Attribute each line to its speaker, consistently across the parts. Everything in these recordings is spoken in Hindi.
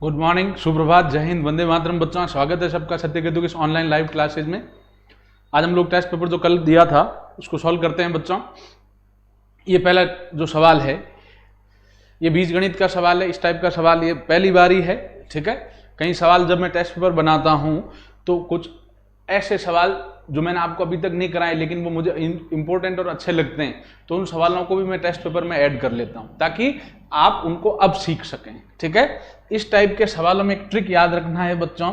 Speaker 1: गुड मॉर्निंग, सुप्रभात, जय हिंद, वंदे मातरम। बच्चों स्वागत है सबका सत्यकेतु की इस ऑनलाइन लाइव क्लासेज में। आज हम लोग टेस्ट पेपर जो कल दिया था उसको सॉल्व करते हैं बच्चों। ये पहला जो सवाल है ये बीजगणित का सवाल है। इस टाइप का सवाल ये पहली बार ही है, ठीक है। कई सवाल जब मैं टेस्ट पेपर बनाता हूँ तो कुछ ऐसे सवाल जो मैंने आपको अभी तक नहीं कराए लेकिन वो मुझे इंपॉर्टेंट और अच्छे लगते हैं तो उन सवालों को भी मैं टेस्ट पेपर में ऐड कर लेता हूँ ताकि आप उनको अब सीख सकें, ठीक है। इस टाइप के सवालों में एक ट्रिक याद रखना है बच्चों।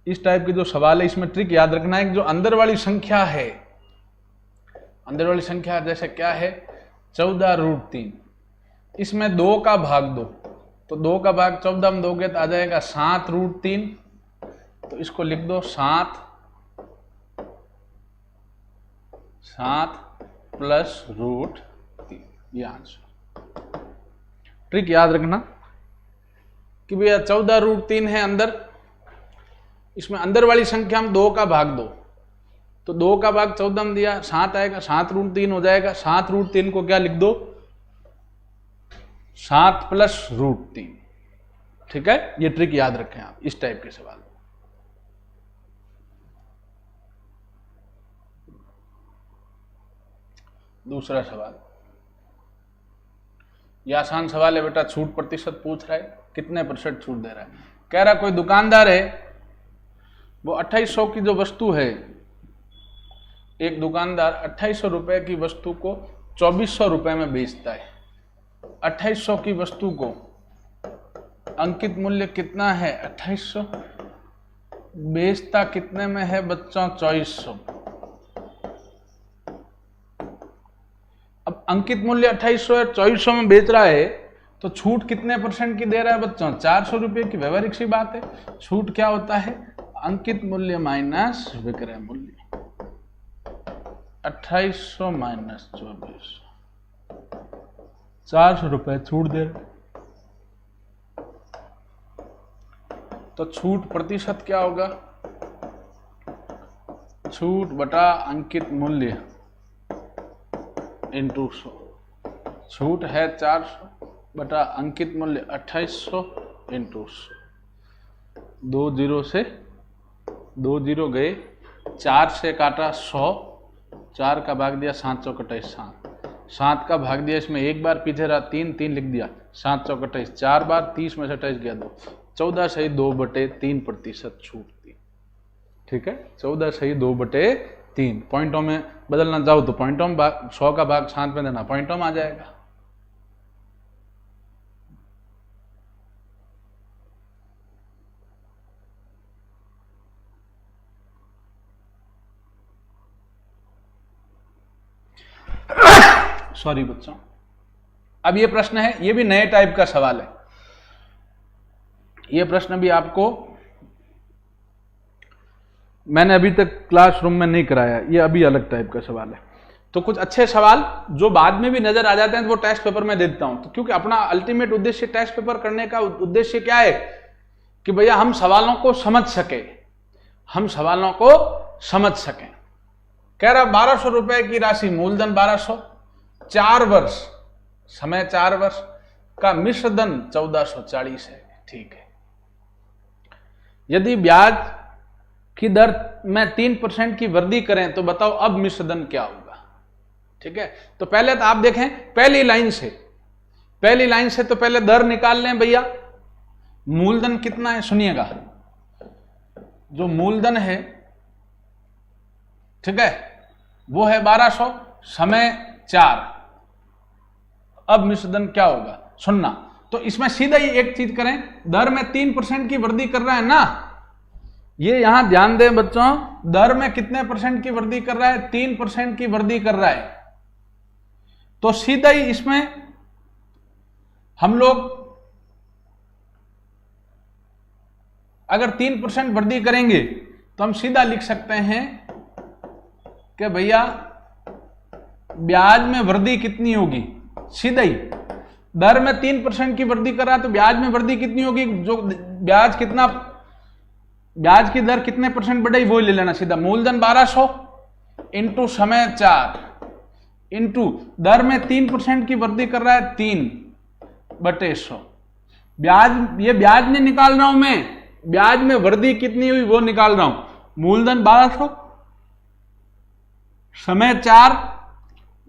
Speaker 1: इस टाइप के जो सवाल है इसमें ट्रिक याद रखना है कि जो अंदर वाली संख्या है, अंदर वाली संख्या जैसे क्या है 14√3, इसमें 2 का भाग दो तो 2 का भाग 14 में दोगे तो आ जाएगा 7√3। तो इसको लिख दो 7 प्लस √3, ये आंसर। ट्रिक याद रखना कि भैया 14√3 है अंदर, इसमें अंदर वाली संख्या हम 2 का भाग दो तो 2 का भाग 14 में दिया 7 आएगा, 7√3 हो जाएगा। 7√3 को क्या लिख दो 7 प्लस √3, ठीक है। ये ट्रिक याद रखें आप इस टाइप के सवाल। दूसरा सवाल, यह आसान सवाल है बेटा। छूट प्रतिशत पूछ रहा है, कितने % छूट दे रहा है। कह रहा कोई दुकानदार है, वो 2800 की जो वस्तु है, एक दुकानदार 2800 रुपए की वस्तु को 2400 रुपए में बेचता है। 2800 की वस्तु को अंकित मूल्य कितना है 2800, बेचता कितने में है बच्चों 2400। अब अंकित मूल्य 2800 है, 2400 में बेच रहा है तो छूट कितने % की दे रहा है बच्चों 400 रुपये की। व्यवहारिक सी बात है, छूट क्या होता है अंकित मूल्य माइनस विक्रय मूल्य। 2800 माइनस 2400, 400 रुपये छूट दे रहे। तो छूट प्रतिशत क्या होगा, छूट बटा अंकित मूल्य इंटू 100। छूट है 400 बटा अंकित मूल्य 2800 इंटू 100। 2 जीरो से 2 जीरो गए, 4 से काटा 100, 4 का भाग दिया 7 चौक 7, 7 का भाग दिया इसमें एक बार पीछे रहा 3 लिख दिया, 7 चौक 4 बार, 30 में से 28 गया 2, 14 सही 2/3% छूट थी, ठीक है। 14 सही 2/3। पॉइंटों में बदलना चाहो तो पॉइंटों में 100 का भाग 7 में देना, पॉइंटों में आ जाएगा। सॉरी बच्चों। अब ये प्रश्न है, ये भी नए टाइप का सवाल है। ये प्रश्न भी आपको मैंने अभी तक क्लासरूम में नहीं कराया, ये अभी अलग टाइप का सवाल है। तो कुछ अच्छे सवाल जो बाद में भी नजर आ जाते हैं तो वो टेस्ट पेपर में दे देता हूं। तो क्योंकि अपना अल्टीमेट उद्देश्य टेस्ट पेपर करने का उद्देश्य क्या है कि भैया हम सवालों को समझ सके, हम सवालों को समझ सकें। कह रहा 1200 रुपए की राशि, मूलधन 1200, 4 वर्ष, समय 4 वर्ष का मिश्रधन 1440 है, ठीक है। यदि ब्याज की दर में 3% की वृद्धि करें तो बताओ अब मिश्रधन क्या होगा, ठीक है। तो पहले तो आप देखें पहली लाइन से तो पहले दर निकाल लें भैया। मूलधन कितना है सुनिएगा, जो मूलधन है, ठीक है, वो है 1200, समय 4। अब मिश्रधन क्या होगा सुनना। तो इसमें सीधा ही एक चीज करें, दर में 3% की वृद्धि कर रहा है ना, ये यहां ध्यान दें बच्चों, दर में कितने % की वृद्धि कर रहा है 3% की वृद्धि कर रहा है। तो सीधा ही इसमें हम लोग अगर 3% वृद्धि करेंगे तो हम सीधा लिख सकते हैं कि भैया ब्याज में वृद्धि कितनी होगी। सीधा ही दर में 3% की वृद्धि कर रहा है तो ब्याज में वृद्धि कितनी होगी, जो ब्याज की दर कितने % बढ़ेगी वो ले लेना सीधा। मूलधन 1200 इंटू समय 4 इंटू दर में 3% की वृद्धि कर रहा है 3/100, ब्याज, ये ब्याज नहीं निकाल रहा हूं मैं, ब्याज में वृद्धि कितनी हुई वो निकाल रहा हूं। मूलधन 1200, समय 4,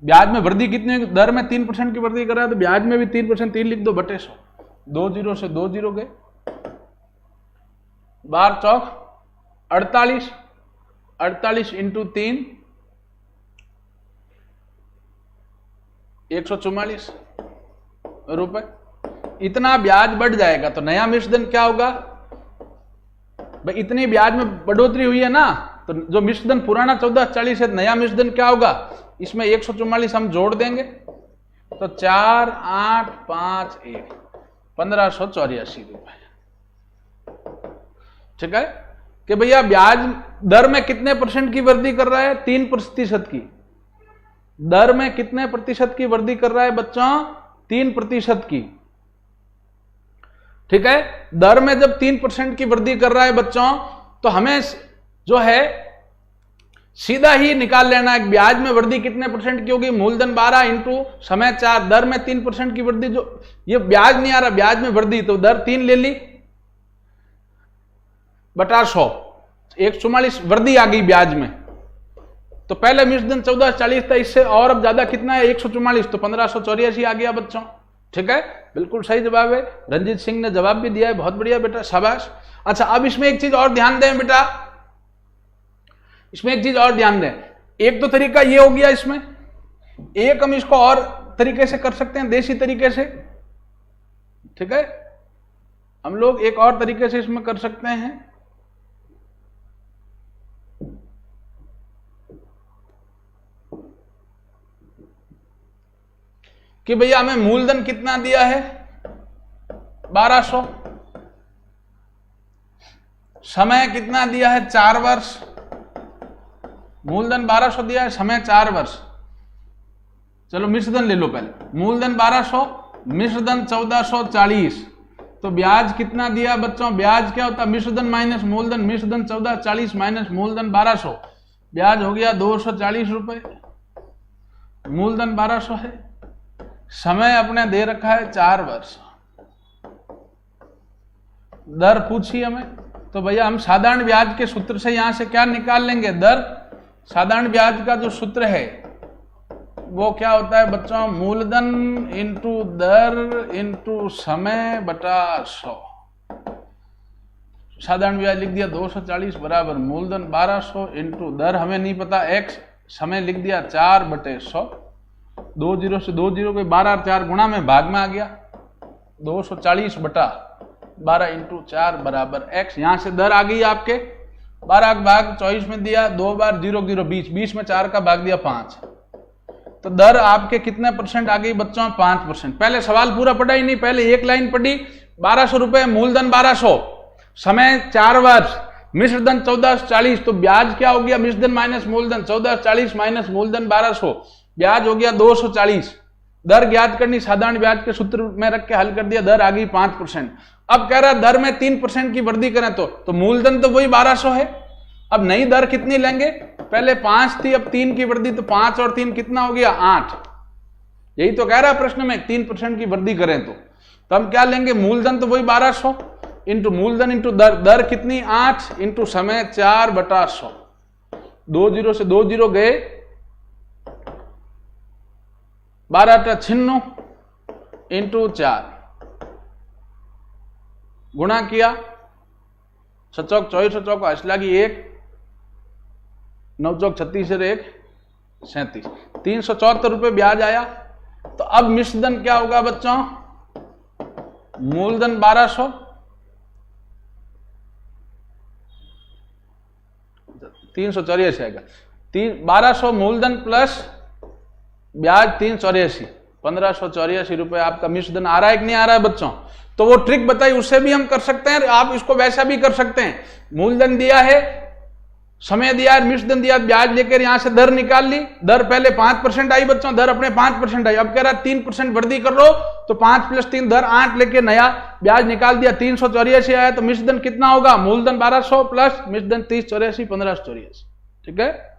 Speaker 1: ब्याज में वृद्धि कितनी हुई, दर में 3% की वृद्धि कर रहा है तो ब्याज में भी 3%, 3 लिख दो बटे 100, 2 जीरो से 2 जीरो गए, 12 चौक 48, 48 इंटू 3 144 रुपए, इतना ब्याज बढ़ जाएगा। तो नया मिश्रधन क्या होगा भाई, इतनी ब्याज में बढ़ोतरी हुई है ना, तो जो मिश्रधन पुराना 1440 है, नया मिश्रधन क्या होगा, इसमें 144 हम जोड़ देंगे तो 4 8 5 1 1584 रुपए। ठीक है कि भैया ब्याज दर में कितने % की वृद्धि कर रहा है, 3% की। दर में कितने प्रतिशत की वृद्धि कर रहा है बच्चों, 3% की। ठीक है, दर में जब 3% की वृद्धि कर रहा है बच्चों, तो हमें जो है सीधा ही निकाल लेना है ब्याज में वृद्धि कितने % की होगी, मूलधन 12 इंटू समय 4, दर में 3% की वृद्धि, जो ये ब्याज नहीं आ रहा, ब्याज में वृद्धि, तो दर 3 ले ली बटा 100, 144 वृद्धि आ गई ब्याज में। तो पहले मिश्रधन 1440 था, इससे और अब ज्यादा कितना है 144, तो 1584 आ गया बच्चों। ठीक है, बिल्कुल सही जवाब है, रंजीत सिंह ने जवाब भी दिया है, बहुत बढ़िया बेटा, शाबाश। अच्छा, अब इसमें एक चीज और ध्यान दें बेटा, इसमें एक चीज और ध्यान दें, एक तो तरीका ये हो गया, इसमें एक हम इसको और तरीके से कर सकते हैं, देसी तरीके से। ठीक है, हम लोग एक और तरीके से इसमें कर सकते हैं, कि भैया हमें मूलधन कितना दिया है 1200, समय कितना दिया है 4 वर्ष, मूलधन 1200 दिया है, समय 4 वर्ष। चलो मिश्रधन ले लो पहले, मूलधन 1200, मिश्रधन 1440, तो ब्याज कितना दिया बच्चों, ब्याज क्या होता है, मिश्रधन माइनस मूलधन, मिश्रधन 1440 माइनस मूलधन 1200, ब्याज हो गया 240 रुपए, मूलधन 1200 है, समय अपने दे रखा है 4 वर्ष, दर पूछी हमें, तो भैया हम साधारण ब्याज के सूत्र से यहां से क्या निकाल लेंगे, दर। साधारण ब्याज का जो सूत्र है वो क्या होता है बच्चों, मूलधन इंटू दर इंटू समय बटा 100। साधारण ब्याज लिख दिया 240 बराबर मूलधन 1200 इंटू दर हमें नहीं पता x, समय लिख दिया 4 बटे 100, 2 जीरो से 2 जीरो के 12 4 गुणा में भाग में आ गया, 240 बटा 12 इंटू 4 बराबर x। यहां से दर आ गई आपके 12 का भाग 24 में दिया, 2 बार 0 0 20, 20 में 4 का भाग दिया 5, तो दर आपके कितने % आ गई बच्चों, 5%। पहले सवाल पूरा पढ़ा ही नहीं, पहले एक लाइन पढ़ी, 1200 रुपए, मूलधन 1200, समय 4 वर्ष, मिश्रधन 1440, तो ब्याज क्या हो गया, मिश्रधन माइनस मूलधन 1440 माइनस मूलधन 1200, ब्याज हो गया 240। दर ज्ञात करनी, साधारण ब्याज के सूत्र में रख के हल कर दिया, दर आ गई 5%। अब कह रहा है दर में 3% की वृद्धि करें तो मूलधन तो वही 1200 है, अब नई दर कितनी लेंगे, पहले 5 थी, अब 3 की वृद्धि, तो 5 और 3 कितना हो गया 8। यही तो कह रहा है प्रश्न में, 3% की वृद्धि करें तो हम क्या लेंगे, मूलधन तो वही 1200 इंटू मूलधन इंटू दर, दर कितनी 8 इंटू समय 4 बटा 100, 2 जीरो से 2 जीरो गए, 12 96 इंटू 4 गुणा किया, 7 चौक 24, 7 चौक 8 लगी 1, 9 चौक 36 से 1 37, 374 रुपए ब्याज आया। तो अब मिश्रधन क्या होगा बच्चों, मूलधन 1200, 384 आएगा, 1200 मूलधन प्लस ब्याज 384, 1584 रुपए आपका मिश्रधन आ रहा है कि नहीं आ रहा है बच्चों। तो वो ट्रिक बताई, उससे भी हम कर सकते हैं, आप इसको वैसा भी कर सकते हैं, मूलधन दिया है, समय दिया है, मिश्रधन दिया, ब्याज लेकर यहां से दर निकाल ली, दर पहले 5% आई बच्चों, दर अपने 5% आई, अब कह रहा है 3% वृद्धि कर लो, तो 5 + 3 दर 8 लेके नया ब्याज निकाल दिया, 384 आया, तो मिश्रधन कितना होगा, मूलधन 1200 प्लस मिश्रधन 3084 1584। ठीक है,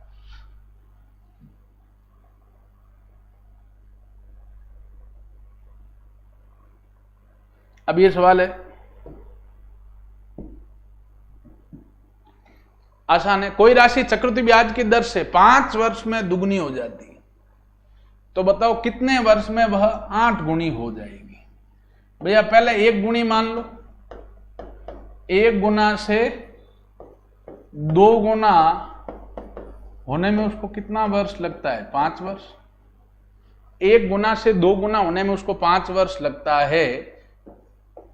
Speaker 1: अब ये सवाल है, आसान है। कोई राशि चक्रवृद्धि ब्याज की दर से 5 वर्ष में दुगनी हो जाती है, तो बताओ कितने वर्ष में वह 8 गुनी हो जाएगी। भैया पहले 1 गुनी मान लो, 1 गुना से 2 गुना होने में उसको कितना वर्ष लगता है? 5 वर्ष। 1 गुना से 2 गुना होने में उसको 5 वर्ष लगता है,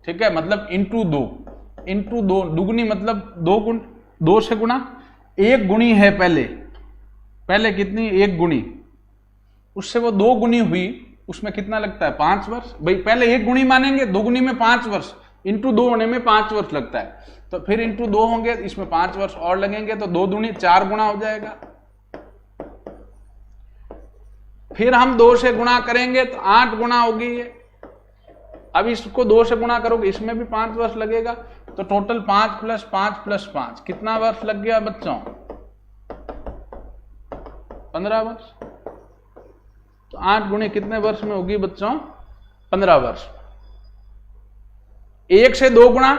Speaker 1: ठीक है, मतलब इंटू 2 दुगनी मतलब 2 से गुना, 1 गुनी है पहले कितनी? 1 गुनी, उससे वो 2 गुनी हुई, उसमें कितना लगता है? 5 वर्ष। भाई पहले 1 गुनी मानेंगे, 2 गुनी में 5 वर्ष, इंटू 2 होने में 5 वर्ष लगता है, तो फिर इंटू 2 होंगे, इसमें 5 वर्ष और लगेंगे, तो 2 दूनी 4 गुना हो जाएगा। फिर हम 2 से गुणा करेंगे तो 8 गुना होगी ये। अब इसको 2 से गुणा करोगे, इसमें भी 5 वर्ष लगेगा, तो टोटल 5 + 5 + 5 कितना वर्ष लग गया बच्चों? 15 वर्ष। तो 8 गुणे कितने वर्ष में होगी बच्चों? 15 वर्ष। 1 से 2 गुणा,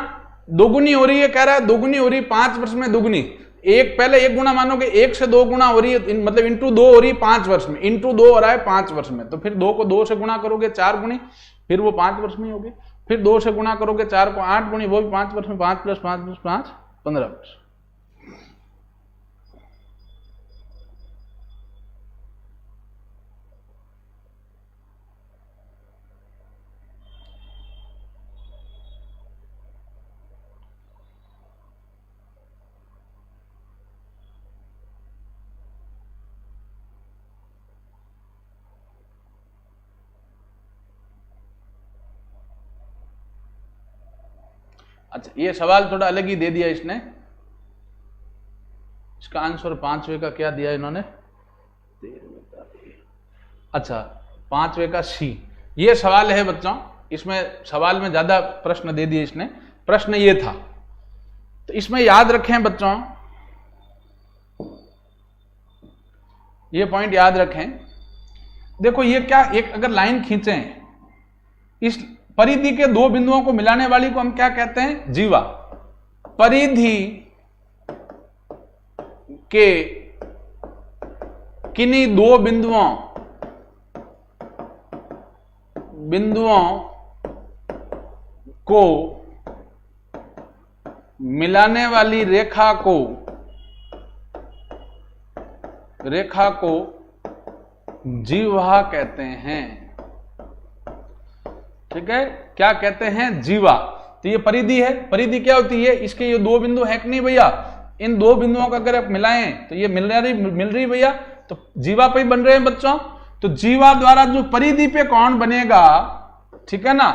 Speaker 1: दोगुनी हो रही है, कह रहा है दोगुनी हो रही, 5 वर्ष में दुगनी। पहले 1 गुना मानोगे, 1 से 2 गुना हो रही है, मतलब इंटू 2 हो रही है 5 वर्ष में, इंटू 2 हो रहा है 5 वर्ष में, तो फिर 2 को 2 से गुणा करोगे 4 गुनी, फिर वो 5 वर्ष में होगी। फिर 2 से गुणा करोगे 4 को 8 गुनी, वो भी 5 वर्ष में, 5 + 5 + 5 15 वर्ष। अच्छा, ये सवाल थोड़ा अलग ही दे दिया इसने। इसका आंसर 5वें का क्या दिया इन्होंने? अच्छा, 5वें का सी। ये सवाल है बच्चों, इसमें सवाल में ज्यादा प्रश्न दे दिए इसने। प्रश्न ये था, तो इसमें याद रखें बच्चों, ये पॉइंट याद रखें। देखो ये क्या, एक अगर लाइन खींचें, इस परिधि के 2 बिंदुओं को मिलाने वाली को हम क्या कहते हैं? जीवा। परिधि के किन्हीं 2 बिंदुओं को मिलाने वाली रेखा को जीवा कहते हैं, ठीक है। क्या कहते हैं? जीवा। तो ये परिधि है। परिधि क्या होती है? इसके ये 2 बिंदु है कि नहीं भैया? इन 2 बिंदुओं का अगर आप मिलाएं तो ये मिल रही भैया, तो जीवा पे ही बन रहे हैं बच्चों। तो जीवा द्वारा जो परिधि पे कोण बनेगा, ठीक है ना,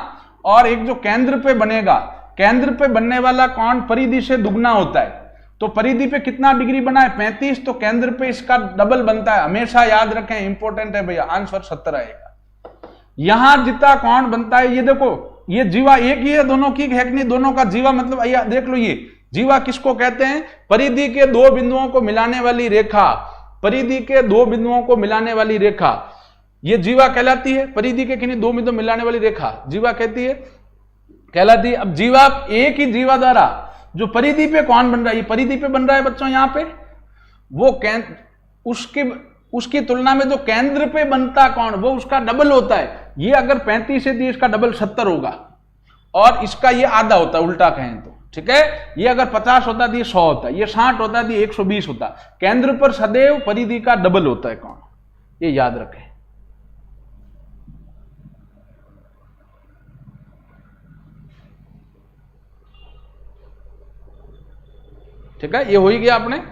Speaker 1: और एक जो केंद्र पे बनेगा, केंद्र पे बनने वाला कोण परिधि से दुगना होता है। तो परिधि पे कितना डिग्री बना है? 35, तो केंद्र पे इसका डबल बनता है। हमेशा याद रखें, इंपॉर्टेंट है भैया, आंसर 70 आएगा। यहां जितना कोण बनता है, ये देखो, ये जीवा एक ही है, दोनों की है कि नहीं? दोनों का जीवा मतलब आइए देख लो, ये जीवा किसको कहते हैं? परिधि के 2 बिंदुओं को मिलाने वाली रेखा, परिधि के 2 बिंदुओं को मिलाने वाली रेखा, ये जीवा कहलाती है। परिधि के किन्हीं 2 बिंदु मिलाने वाली रेखा जीवा कहलाती है। अब जीवा, एक ही जीवा द्वारा जो परिधि पे कोण बन रहा है, ये परिधि पे बन रहा है बच्चों, यहां पे वो उसकी तुलना में जो केंद्र पे बनता कोण, वो उसका डबल होता है। ये अगर 35 है तो इसका डबल 70 होगा, और इसका ये आधा होता है, उल्टा कहें तो, ठीक है। ये अगर 50 होता तो ये 100 होता, ये 60 होता तो 120 होता। केंद्र पर सदैव परिधि का डबल होता है कोण, ये याद रखें। ठीक है, ये हो ही गया आपने।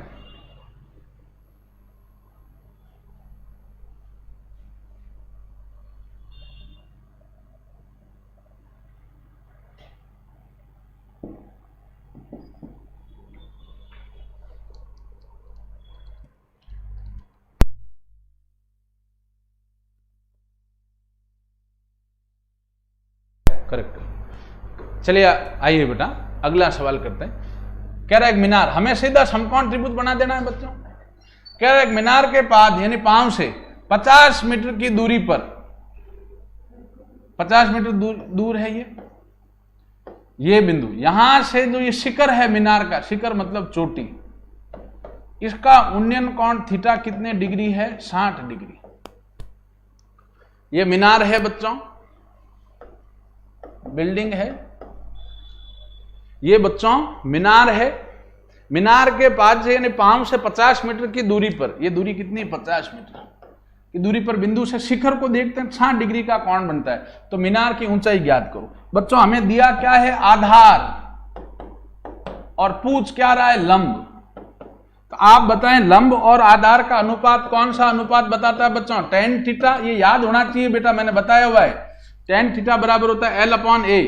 Speaker 1: करेक्ट। चलिए आइए बेटा, अगला सवाल करते हैं। कह रहा है एक मीनार, हमें सीधा समकोण त्रिभुज बना देना है बच्चों। कह रहा है एक मीनार के पास यानी पांव से 50 मीटर की दूरी पर, 50 मीटर दूर है ये, ये बिंदु, यहां से जो ये शिखर है मीनार का, शिखर मतलब चोटी, इसका उन्नयन कोण थीटा कितने डिग्री है? 60 डिग्री। ये मीनार है बच्चों, बिल्डिंग है, ये बच्चों मीनार है। मीनार के पास से यानी पांव से 50 मीटर की दूरी पर, ये दूरी कितनी? 50 मीटर की दूरी पर बिंदु से शिखर को देखते हैं, 60 डिग्री का कोण बनता है। तो मीनार की ऊंचाई ज्ञात करो। बच्चों हमें दिया क्या है? आधार, और पूछ क्या रहा है? लंब। तो आप बताएं लंब और आधार का अनुपात कौन सा अनुपात बताता है बच्चों? tan theta. ये याद होना चाहिए बेटा, मैंने बताया हुआ है। tan थीटा बराबर होता है L/A,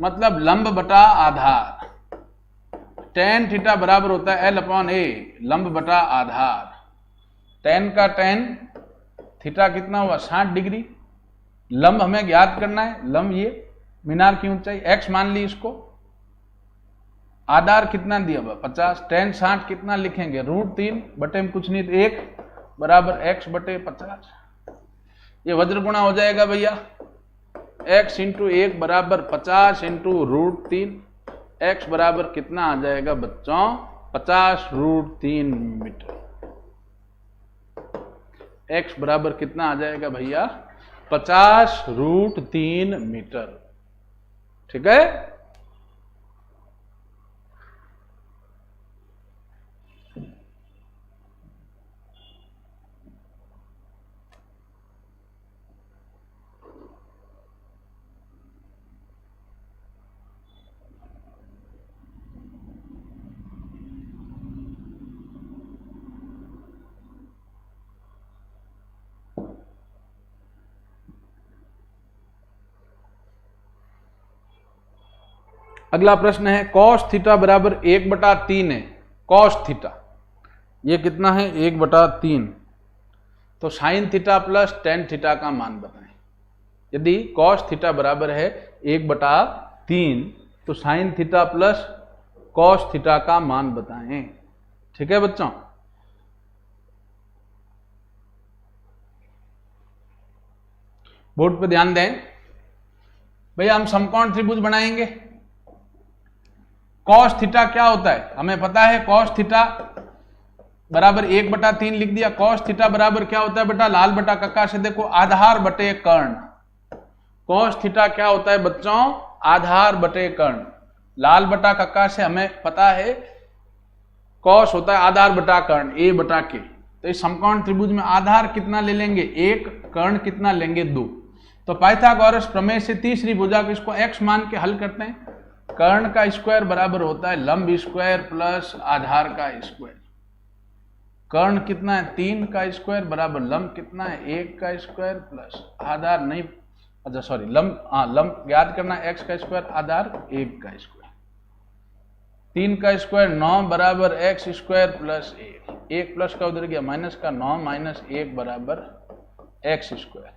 Speaker 1: मतलब लंब बटा आधार। tan थीटा बराबर होता है L/A, लंब बटा आधार। tan का tan, थीटा कितना हुआ? 60 डिग्री। लंब हमें ज्ञात करना है, लंब ये मीनार की ऊंचाई x मान ली इसको, आधार कितना दिया हुआ? 50। tan 60 कितना लिखेंगे? √3 बटे में कुछ नहीं तो 1 बराबर x बटे 50। ये वज्र गुणा हो जाएगा भैया, x इंटू 1 बराबर 50 इंटू √3, x बराबर कितना आ जाएगा बच्चों? 50√3 मीटर। x बराबर कितना आ जाएगा भैया? 50√3 मीटर। ठीक है। अगला प्रश्न है cos थीटा बराबर 1/3 है। cos थीटा ये कितना है? 1/3। तो sin theta plus tan theta का मान बताएं। यदि cos थीटा बराबर है 1/3 तो sin theta plus cos theta का मान बताएं। ठीक है बच्चों। बोर्ड पे ध्यान दें भैया, हम समकोण त्रिभुज बनाएंगे। cos थीटा क्या होता है? हमें पता है cos थीटा बराबर 1/3 लिख दिया। cos थीटा बराबर क्या होता है बेटा? लाल बटा कक्का से देखो, आधार बटे कर्ण। cos थीटा क्या होता है बच्चों? आधार बटे कर्ण। लाल बटा कक्का से हमें पता है cos होता है आधार बटा कर्ण, a/k। तो इस समकोण त्रिभुज में आधार कितना ले लेंगे? 1, कर्ण कितना लेंगे? 2। तो पाइथागोरस प्रमेय से तीसरी भुजा को इसको x मान के हल करते हैं। कर्ण का स्क्वायर बराबर होता है लंब स्क्वायर प्लस आधार का स्क्वायर। कर्ण कितना है? 3 का स्क्वायर बराबर लंब कितना है? 1 का स्क्वायर प्लस आधार नहीं, अच्छा सॉरी, लंब, हाँ लंब याद करना, x का स्क्वायर आधार 1 का स्क्वायर। 3 का स्क्वायर 9 बराबर x स्क्वायर प्लस 1 प्लस का उधर गया माइनस का, 9 माइनस 1 बराबर x स्क्वायर।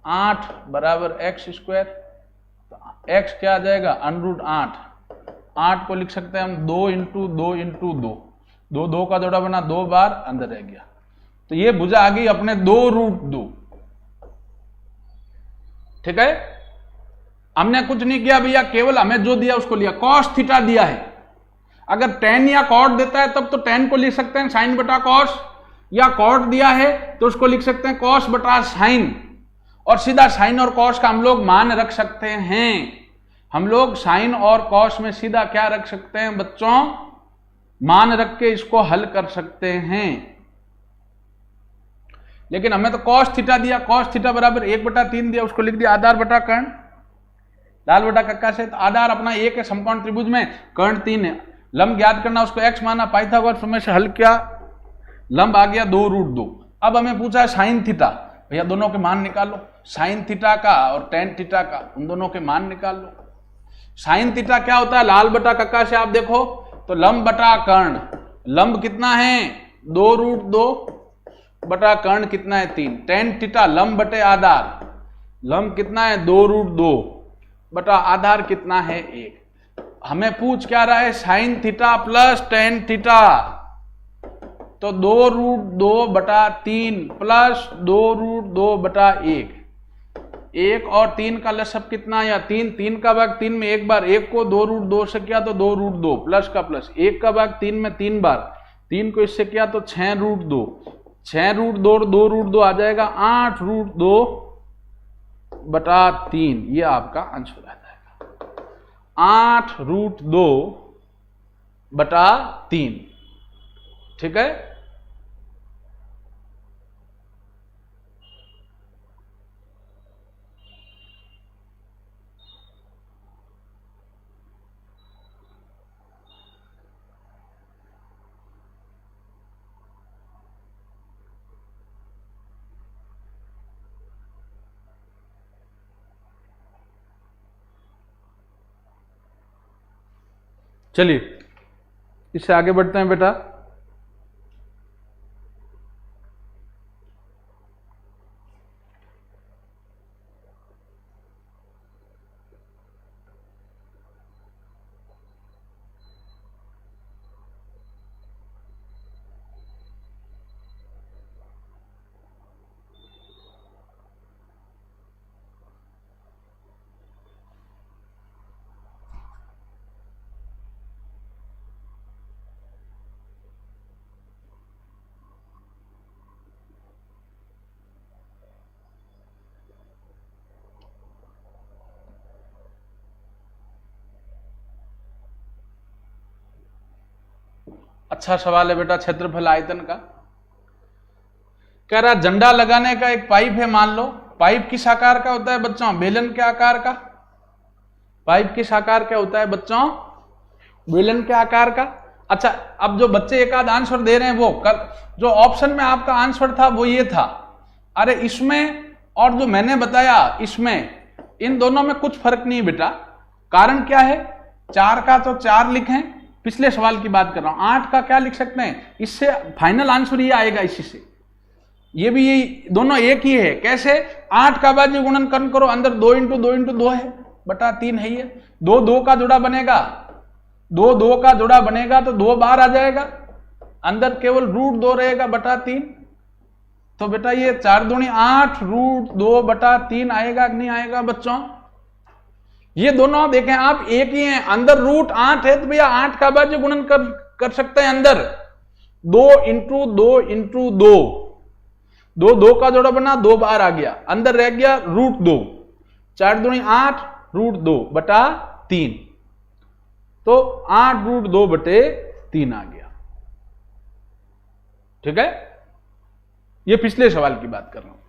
Speaker 1: 8 बराबर x स्क्वायर, तो x क्या आ जाएगा? √8। 8 को लिख सकते हैं हम 2 इंटू 2 इंटू 2, 2 का जोड़ा बना, 2 बार अंदर रह गया। तो ये भुजा आ गई अपने 2√2। ठीक है। हमने कुछ नहीं किया भैया, केवल हमें जो दिया उसको लिया। cos थीटा दिया है, अगर tan या cot देता है तब तो tan को लिख सकते हैं sin बटा cos, या cot दिया है तो उसको लिख सकते हैं cos बटा sin, और सीधा sin और cos का हम लोग मान रख सकते हैं। हम लोग sin और cos में सीधा क्या रख सकते हैं बच्चों? मान रख के इसको हल कर सकते हैं। लेकिन हमें तो cos थीटा दिया, cos थीटा बराबर 1/3 दिया, उसको लिख दिया आधार बटा कर्ण, लाल बटा कक्का से। तो आधार अपना 1 है समकोण त्रिभुज में, कर्ण 3 है। लंब ज्ञात करना, उसको x माना, पाइथागोरस प्रमेय से हल किया, लंब आ गया 2√2। अब हमें पूछा है sin थीटा, भैया दोनों के मान निकालो, sin थीटा का और tan थीटा का, उन दोनों के मान निकाल लो। sin थीटा क्या होता है? लाल बटा कक्का से आप देखो तो लंब बटा कर्ण, लंब कितना है? 2√2 बटा कर्ण कितना है? 3। tan थीटा लंब बटे आधार, लंब कितना है? 2√2 बटा आधार कितना है? 1। हमें पूछ क्या रहा है? sin theta plus tan theta, तो 2√2 बटा 3 प्लस 2√2 बटा 1, 1 और 3 का लसअप कितना, या 3, 3 का भाग 3 में एक बार, 1 को 2√2 से किया तो 2√2 प्लस का प्लस, 1 का भाग 3 में 3 बार, 3 को इससे किया तो 6√2, 6√2 और 2√2 आ जाएगा 8√2 बटा 3, ये आपका आंसर आ जाएगा 8√2 बटा 3। ठीक है, चलिए इससे आगे बढ़ते हैं बेटा। अच्छा सवाल है बेटा क्षेत्रफल आयतन का। कह रहा झंडा लगाने का एक पाइप है, मान लो पाइप किस आकार का होता है बच्चों, बेलन के आकार का। पाइप किस आकार का होता है बच्चों, बेलन के आकार का। अच्छा अब जो बच्चे एक आध आंसर दे रहे हैं वो जो ऑप्शन में आपका आंसर था वो ये था, अरे इसमें और जो मैंने बताया इसमें, इन दोनों में कुछ फर्क नहीं बेटा। कारण क्या है, 4 का तो 4 लिखें, पिछले सवाल की बात कर रहा हूं, 8 का क्या लिख सकते हैं, इससे फाइनल आंसर ये आएगा इसी से। ये भी यही दोनों एक ही है। कैसे, 8 का बाजी गुणन कर्ण करो, अंदर 2 × 2 × 2 है बटा 3 है ये, 2 2 का जुड़ा बनेगा, 2 2 का जुड़ा बनेगा तो 2 बार आ जाएगा, अंदर केवल √2 रहेगा बटा 3। तो बेटा ये 4 दूनी 8 √2 बटा 3 आएगा कि नहीं आएगा बच्चों। ये दोनों देखें आप एक ही हैं, अंदर √8 है तो भैया 8 का बाजी गुणन कर सकते हैं, अंदर 2 × 2 × 2, 2 2 का जोड़ा बना 2 बार आ गया, अंदर रह गया √2, 4 दूनी 8 √2 बटा 3, तो 8 √2 बटे 3 आ गया। ठीक है, ये पिछले सवाल की बात कर रहा हूं।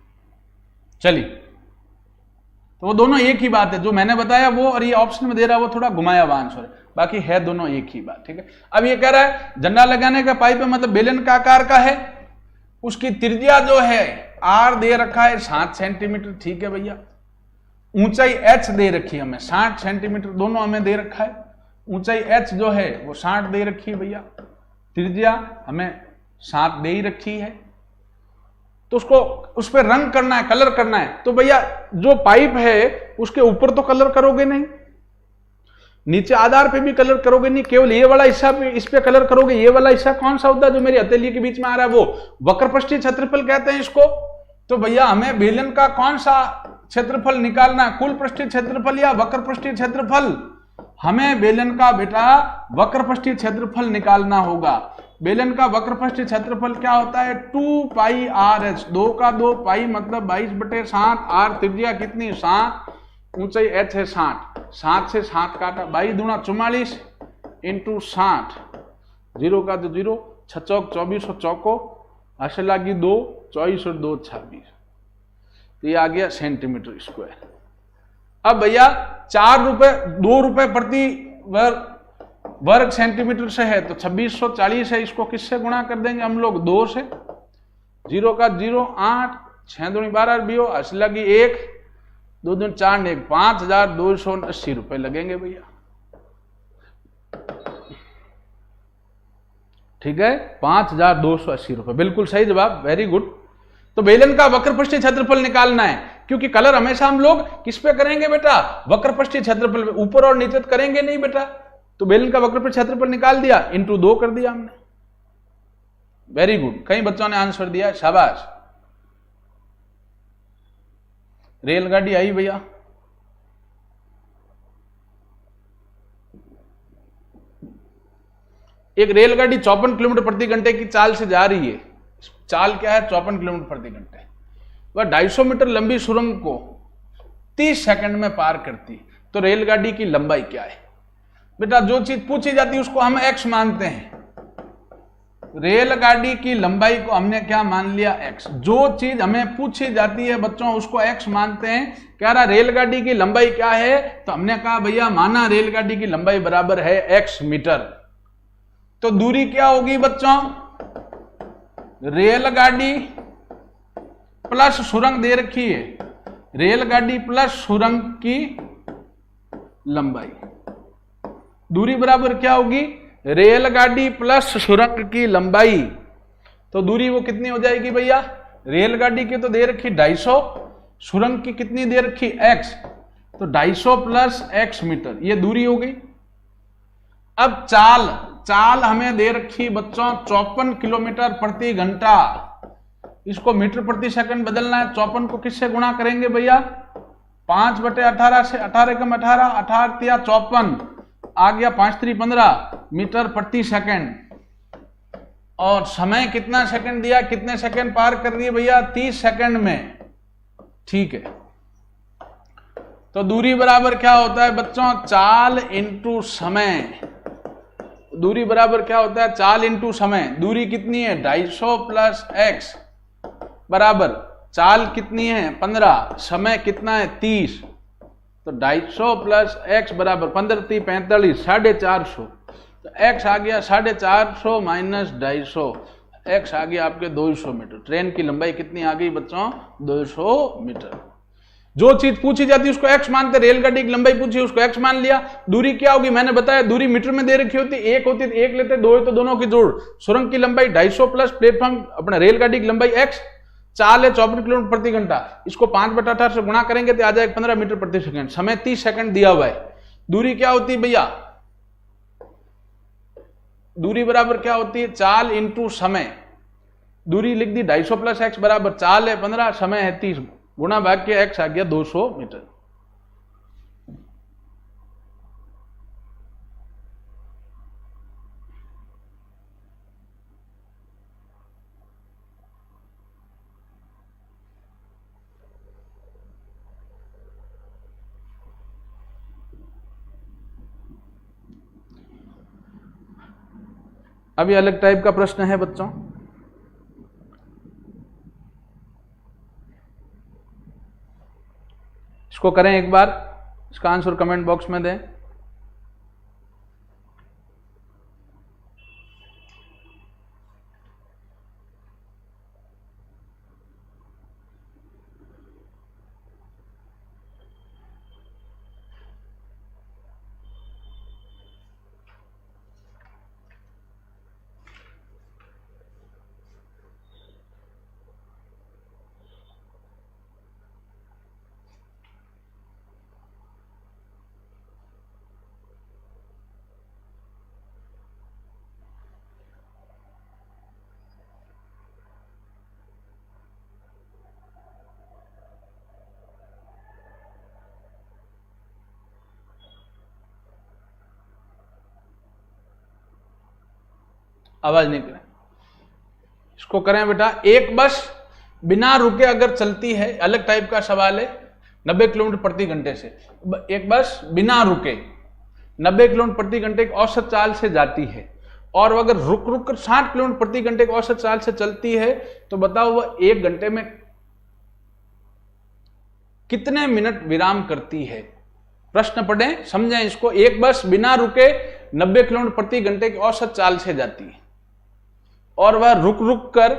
Speaker 1: चलिए तो वो दोनों एक ही बात है, जो मैंने बताया वो और ये ऑप्शन में दे रहा है वो थोड़ा घुमाया हुआ आंसर है, बाकी है दोनों एक ही बात। ठीक है, अब ये कह रहा है झंडा लगाने का पाइप है, मतलब बेलन का आकार का है, उसकी त्रिज्या जो है r दे रखा है 7 सेंटीमीटर। ठीक है भैया, ऊंचाई h दे रखी है हमें 60 सेंटीमीटर, दोनों हमें दे रखा है। ऊंचाई h जो है वो 60 दे रखी है भैया, त्रिज्या हमें 7 दे ही रखी है। तो उसको उस पर रंग करना है, कलर करना है, तो भैया जो पाइप है उसके ऊपर तो कलर करोगे नहीं, नीचे आधार पे भी कलर करोगे नहीं, केवल ये वाला हिस्सा पे इस पे कलर करोगे। ये वाला हिस्सा कौन सा होता है जो मेरी हथेली के बीच में आ रहा है, वो वक्रपृष्ठीय क्षेत्रफल कहते हैं इसको। तो भैया हमें बेलन का कौन सा क्षेत्रफल निकालना है, कुल पृष्ठीय क्षेत्रफल या वक्रपृष्ठीय क्षेत्रफल। हमें बेलन का बेटा वक्रपृष्ठीय क्षेत्रफल निकालना होगा। बेलन का वक्रपृष्ठीय क्षेत्रफल क्या होता है, 2πr/h, 2 का 2 पाई मतलब 22/7, r त्रिज्या कितनी 7, ऊंचाई h है 60, 7 से 7 काटा, 22 दूना 44 × 60, 0 का तो 0, 6 चौक 24 और चौको असल लागी 2, 24 और 2 26, तो ये आ गया सेंटीमीटर स्क्वायर। अब भैया 4 रुपए 2 रुपए प्रति वर्ग सेंटीमीटर से है तो 2640 है, इसको किससे गुणा कर देंगे हम लोग, 2 से, 0 का 0, 8, 6 दूनी 12, 20, असल लगी 1, 2 दूनी 4 1, 5280 रुपए लगेंगे भैया। ठीक है, 5280 रुपए, बिल्कुल सही जवाब, वेरी गुड। तो बेलन का वक्रपृष्ठीय क्षेत्रफल निकालना है, क्योंकि कलर हमेशा हम लोग किस पे करेंगे बेटा, वक्रपृष्ठीय क्षेत्रफल पे, ऊपर और नीचे करेंगे नहीं बेटा। तो बेलन का वक्रपृष्ठीय क्षेत्रफल निकाल दिया, × 2 कर दिया हमने, वेरी गुड। कई बच्चों ने आंसर दिया, शाबाश। रेलगाड़ी आई भैया, एक रेलगाड़ी 54 किलोमीटर प्रति घंटे की चाल से जा रही है। चाल क्या है? 54 किलोमीटर प्रति घंटे। वह 250 मीटर लंबी सुरंग को 30 सेकंड में पार करती, तो रेलगाड़ी की लंबाई क्या है? बेटा जो चीज पूछी जाती है उसको हम x मानते हैं। रेलगाड़ी की लंबाई को हमने क्या मान लिया? x। जो चीज हमें पूछी जाती है बच्चों उसको x मानते हैं। कह रहा रेलगाड़ी की लंबाई क्या है, तो हमने कहा भैया माना रेलगाड़ी की लंबाई बराबर है x मीटर। तो दूरी क्या होगी बच्चों? रेलगाड़ी प्लस सुरंग दे रखी है, रेलगाड़ी प्लस सुरंग की लंबाई, दूरी बराबर क्या होगी? रेलगाड़ी प्लस सुरंग की लंबाई। तो दूरी वो कितनी हो जाएगी भैया? रेलगाड़ी की तो दे रखी 250, सुरंग की कितनी दे रखी? x, तो 250 प्लस x मीटर, ये दूरी हो गई। अब चाल हमें दे रखी बच्चों 54 किलोमीटर प्रति घंटा, इसको मीटर प्रति सेकंड बदलना है। 54 को किससे गुणा करेंगे भैया? 5/18 से, 18 कम 18, 18 या 54 आ गया, 5 3 15 मीटर प्रति सेकंड। और समय कितना सेकंड दिया? कितने सेकंड पार कर रही है भैया? 30 सेकंड में। ठीक है, तो दूरी बराबर क्या होता है बच्चों? चाल इंटू समय। दूरी बराबर क्या होता है? चाल इंटू समय। दूरी कितनी है? 250 प्लस x बराबर चाल कितनी है? 15, समय कितना है? 30, तो 250 प्लस x बराबर 15 3 45, 450। तो x आ गया 450 माइनस 250, x आ गया आपके 200 मीटर। ट्रेन की लंबाई कितनी आ गई बच्चों? 200 मीटर। जो चीज पूछी जाती है उसको x मानते, रेलगाड़ी की लंबाई पूछी उसको x मान लिया। दूरी क्या होगी? मैंने बताया दूरी मीटर में दे रखी होती, एक होती तो एक लेते, दो है तो दोनों की जोड़। सुरंग की लंबाई 250 प्लस प्लेटफॉर्म अपना रेलगाड़ी की लंबाई x, चाल है 54 किलोमीटर प्रति घंटा, इसको 5/18 से गुणा करेंगे तो आ जाएगा 15 मीटर प्रति सेकंड। समय 30 सेकंड दिया हुआ है। दूरी क्या होती है भैया? दूरी बराबर क्या होती है? चाल इंटू समय। दूरी लिख दी 250 प्लस x बराबर चाल है 15, समय है 30, गुणा भाग के x आ गया 200 मीटर। अभी अलग टाइप का प्रश्न है बच्चों, इसको करें एक बार, इसका आंसर कमेंट बॉक्स में दें। आवाज नहीं करें, इसको करें बेटा। एक बस बिना रुके अगर चलती है, अलग टाइप का सवाल है, 90 किलोमीटर प्रति घंटे से। एक बस बिना रुके 90 किलोमीटर प्रति घंटे की औसत चाल से जाती है, और अगर रुक रुक कर 60 किलोमीटर प्रति घंटे की औसत चाल से चलती है, तो बताओ वह 1 घंटे में कितने मिनट विराम करती है? प्रश्न पढ़ें, समझें इसको। एक बस बिना रुके 90 किलोमीटर प्रति घंटे की औसत चाल से जाती है, और वह रुक रुक कर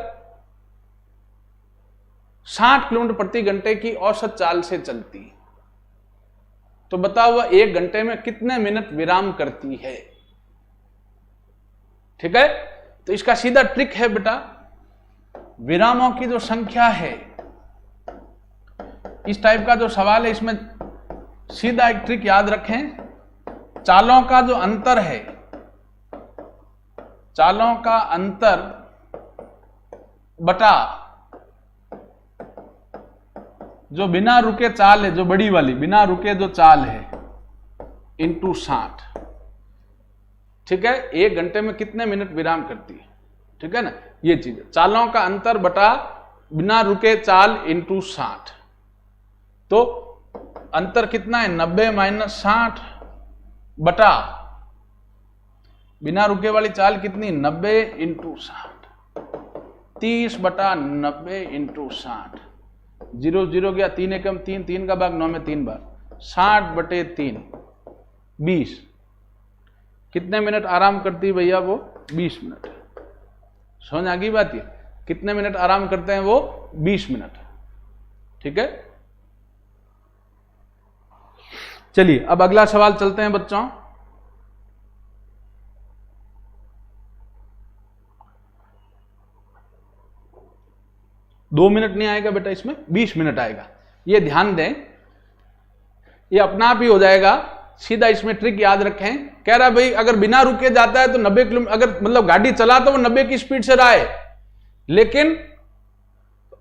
Speaker 1: 60 किलोमीटर प्रति घंटे की औसत चाल से चलती है, तो बताओ वह 1 घंटे में कितने मिनट विराम करती है? ठीक है, तो इसका सीधा ट्रिक है बेटा, विरामों की जो संख्या है, इस टाइप का जो सवाल है इसमें सीधा एक ट्रिक याद रखें, चालों का जो अंतर है, चालों का अंतर बटा जो बिना रुके चाल है, जो बड़ी वाली बिना रुके जो चाल है, इंटू 60। ठीक है, 1 घंटे में कितने मिनट विराम करती है, ठीक है ना, ये चीज है। चालों का अंतर बटा बिना रुके चाल इंटू 60, तो अंतर कितना है, 90 माइनस 60 बटा बिना रुके वाली चाल कितनी, 90 इंटू 60, 30 बटा 90 इंटू 60, 0 0 गया, 3 एकम 3, 3 का भाग 9 में 3 बार, 60 बटे 3, 20। कितने मिनट आराम करती है भैया वो, 20 मिनट। समझ आ गई बात, ये कितने मिनट आराम करते हैं वो, 20 मिनट। ठीक है, चलिए अब अगला सवाल चलते हैं बच्चों। दो मिनट नहीं आएगा बेटा, इसमें 20 मिनट आएगा, ये ध्यान दें, ये अपना आप ही हो जाएगा सीधा। इसमें ट्रिक याद रखें, कह रहा भाई अगर बिना रुके जाता है तो 90 किलोमीटर, अगर मतलब गाड़ी चला तो वो 90 की स्पीड से रहा है, लेकिन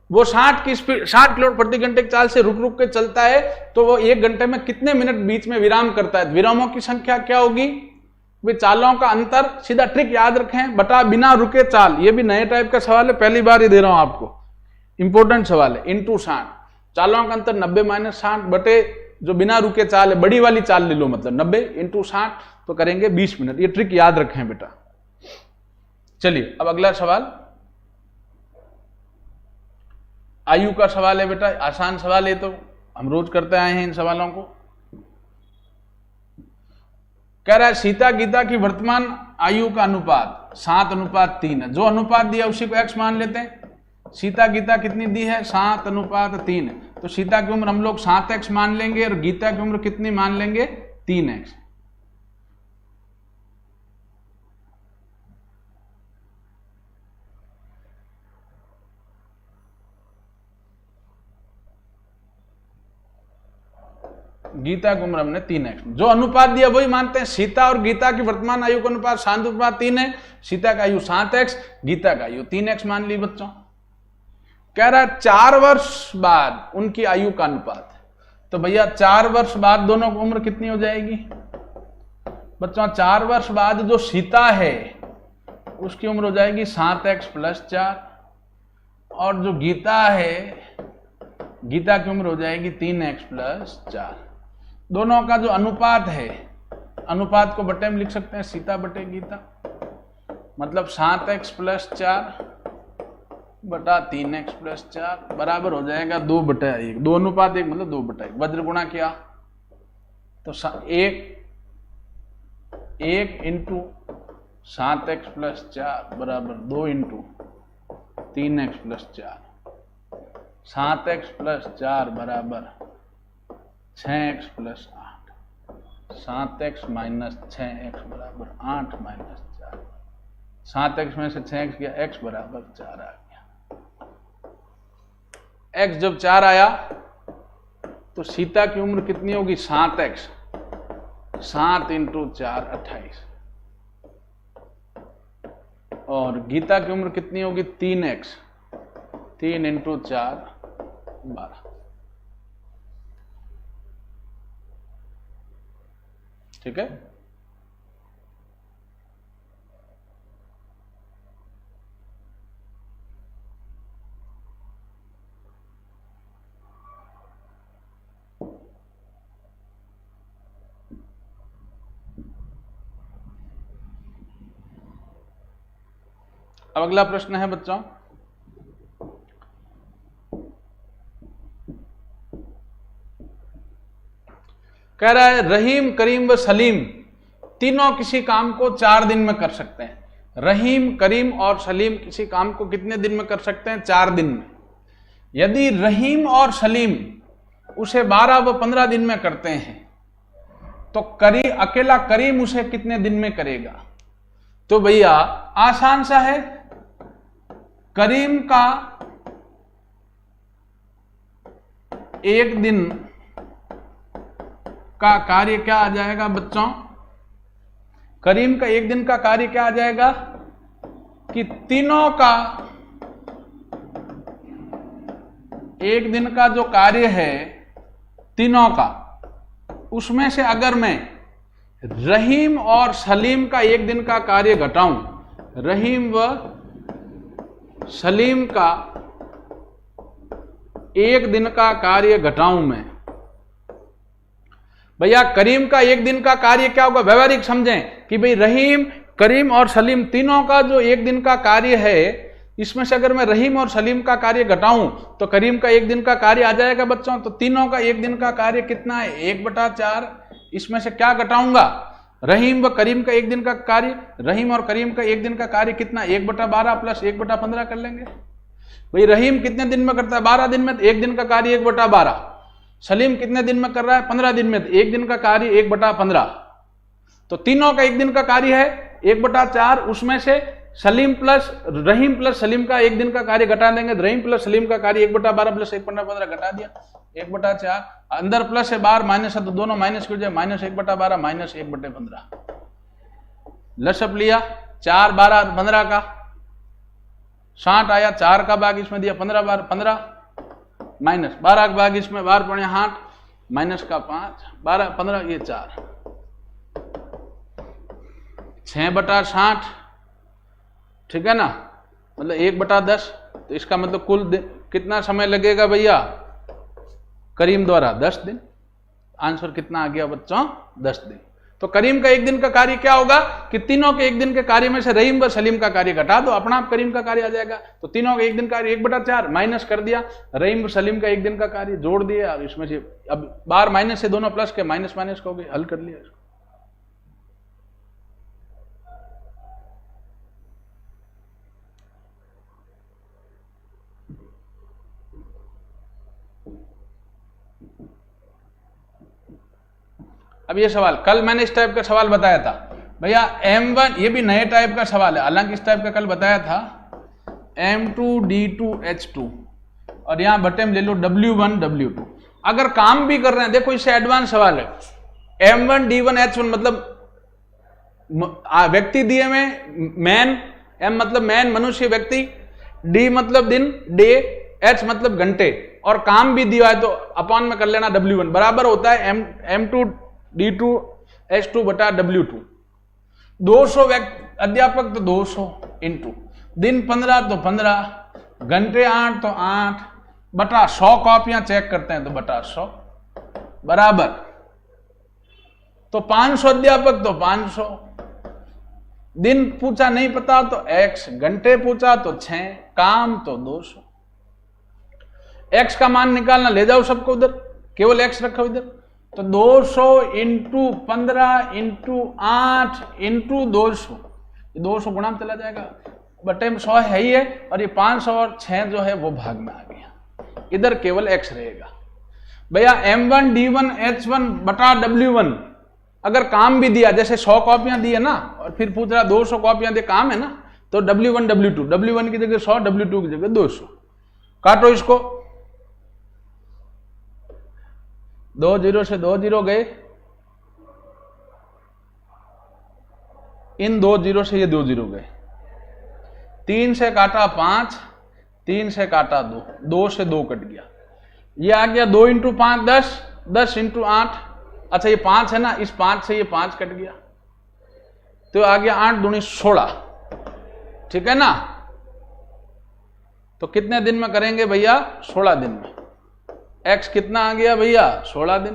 Speaker 1: वो 60 की स्पीड 60 किलोमीटर प्रति घंटे की चाल से रुक रुक के चलता है, तो वो 1 घंटे में कितने मिनट बीच में विराम करता है। विरामों की संख्या क्या होगी, वे चालों का अंतर, सीधा ट्रिक याद रखें, बटा बिना रुके चाल। ये भी नए टाइप का सवाल है, पहली बार ही दे रहा हूं आपको, इंपॉर्टेंट सवाल है। इंटू 60, चालों का अंतर 90 माइनस 60 बटे जो बिना रुके चाल है, बड़ी वाली चाल ले लो, मतलब 90 इंटू 60, तो करेंगे 20 मिनट। ये ट्रिक याद रखें बेटा। चलिए अब अगला सवाल, आयु का सवाल है बेटा, आसान सवाल है, तो हम रोज करते आए हैं इन सवालों को। कह रहा है सीता गीता की वर्तमान आयु का अनुपात 7:3 है। जो अनुपात दिया उसी को x मान लेते हैं। सीता गीता कितनी दी है, 7:3 है, तो सीता की उम्र हम लोग 7x मान लेंगे और गीता की उम्र कितनी मान लेंगे, 3x। गीता की उम्र हमने 3x, जो अनुपात दिया वही मानते हैं। सीता और गीता की वर्तमान आयु का अनुपात 7:3 है, सीता का आयु 7x, गीता का आयु 3x मान ली बच्चों। कह रहा है 4 वर्ष बाद उनकी आयु का अनुपात, तो भैया 4 वर्ष बाद दोनों की उम्र कितनी हो जाएगी बच्चों। 4 वर्ष बाद जो सीता है उसकी उम्र हो जाएगी 7x + 4, और जो गीता है, गीता की उम्र हो जाएगी 3x + 4। दोनों का जो अनुपात है, अनुपात को बटे में लिख सकते हैं, सीता बटे गीता, मतलब 7x + 4 बटा 3x + 4 बराबर हो जाएगा 2/1। 2:1 मतलब 2/1। वज्र गुणा किया तो 1 इंटू 7x + 4 बराबर 2 इंटू 3x + 4। 7x + 4 बराबर 6x + 8। 7x - 6x बराबर 8 - 4। 7x में से 6x गया, x बराबर 4 आ गया। x जब 4 आया तो सीता की उम्र कितनी होगी, 7x। 7 इंटू 4 28, और गीता की उम्र कितनी होगी, 3x। 3 इंटू 4 12। ठीक है, अब अगला प्रश्न है बच्चों, कह रहा है रहीम, करीम व सलीम तीनों किसी काम को 4 दिन में कर सकते हैं। रहीम, करीम और सलीम किसी काम को कितने दिन में कर सकते हैं, 4 दिन में। यदि रहीम और सलीम उसे 12 व 15 दिन में करते हैं, तो अकेला करीम उसे कितने दिन में करेगा। तो भैया आसान सा है, करीम का 1 दिन का कार्य क्या आ जाएगा बच्चों, करीम का 1 दिन का कार्य क्या आ जाएगा कि तीनों का एक दिन का जो कार्य है तीनों का, उसमें से अगर मैं रहीम और सलीम का एक दिन का कार्य घटाऊं, रहीम व सलीम का एक दिन का कार्य घटाऊं मैं, भैया करीम का एक दिन का कार्य क्या होगा? व्यवहारिक समझें कि भाई रहीम, करीम और सलीम तीनों का जो एक दिन का कार्य है, इसमें से अगर मैं रहीम और सलीम का कार्य घटाऊं तो करीम का एक दिन का कार्य आ जाएगा बच्चों। तो तीनों का एक दिन का कार्य कितना है? 1/4। इसमें से क्या घटाऊंगा? रहीम व करीम का एक दिन का कार्य, रहीम और करीम का एक दिन का कार्य कितना? 1/12 प्लस 1/15 कर लेंगे। भाई रहीम कितने दिन में करता है? 12 दिन में, तो एक दिन का कार्य 1/12। सलीम कितने दिन में कर रहा है? 15 दिन में, तो एक दिन का कार्य 1/15। तो तीनों का एक दिन का कार्य है 1/4। उसमें से सलीम प्लस रहीम प्लस सलीम का एक दिन का कार्य घटा देंगे, रहीम प्लस सलीम का कार्य 1/12 प्लस 1/15 घटा दिया, 1/4। अंदर प्लस है, बाहर माइनस है, तो दोनों माइनस की जाए, -1/12 -1/15। लसअप लिया, 4 12 15 का 60 आया, 4 का भाग इसमें दिया 15 बार 15, माइनस 12 का भाग इसमें बाहर पड़े 8, माइनस का 5, 12 15 ये 4, 6/60, ठीक है ना, मतलब 1/10। तो इसका मतलब कुल कितना समय लगेगा भैया करीम द्वारा? 10 दिन। आंसर कितना आ गया बच्चों? 10 दिन। तो करीम का एक दिन का कार्य क्या होगा कि तीनों के एक दिन के कार्य में से रहीम व सलीम का कार्य घटा दो, अपना आप करीम का कार्य आ जाएगा। तो तीनों का एक दिन कार्य 1/4 माइनस कर दिया, रहीम व सलीम का एक दिन का कार्य जोड़ दिया, और इसमें से अब बाहर माइनस से दोनों प्लस के माइनस माइनस हो गए, हल कर लिया। अब ये सवाल, कल मैंने इस टाइप का सवाल बताया था भैया M1, ये भी नए टाइप का सवाल है, हालांकि इस टाइप का कल बताया था, M2D2H2 और यहां बटे में ले लो W1 W2। अगर काम भी कर रहे हैं, देखो इससे एडवांस सवाल है, M1D1H1 मतलब व्यक्ति दिए में मैन, M मतलब मैन मनुष्य व्यक्ति, D मतलब दिन डे, H मतलब घंटे, और काम भी दिया है तो अपॉन में कर लेना W1 बराबर होता है M2D2H2 बटा W2। 200 अध्यापक तो 200 इंटू दिन 15 तो 15, घंटे 8 तो 8 बटा 100 कॉपियां चेक करते हैं तो बटा 100 बराबर, तो 500 अध्यापक तो 500, दिन पूछा नहीं पता तो x, घंटे पूछा तो 6, काम तो 200। x का मान निकालना, ले जाओ सबको उधर, केवल x रखो इधर, तो 200 इंटू 15 इंटू 8 इंटू 200, 200 गुणा में चला जाएगा, बटे में 100 है ही है, और ये 500 और 6 जो है वो भाग में आ गया, इधर केवल x रहेगा। भैया M1D1H1 बटा W1, अगर काम भी दिया, जैसे 100 कॉपियां दी है ना, और फिर पूछ रहा 200 कॉपियां दे, काम है ना, तो W1 W2, W1 की जगह 100, W2 की जगह 200, काटो इसको, 2 0 से 2 0 गए, इन 2 0 से ये 2 0 गए, 3 से काटा 5, 3 से काटा 2, 2 से 2 कट गया, ये आ गया 2 इंटू 5 10, 10 इंटू 8, अच्छा ये 5 है ना, इस 5 से ये 5 कट गया, तो आ गया 8 दूनी 16, ठीक है ना। तो कितने दिन में करेंगे भैया? 16 दिन में। x कितना आ गया भैया? 16 दिन।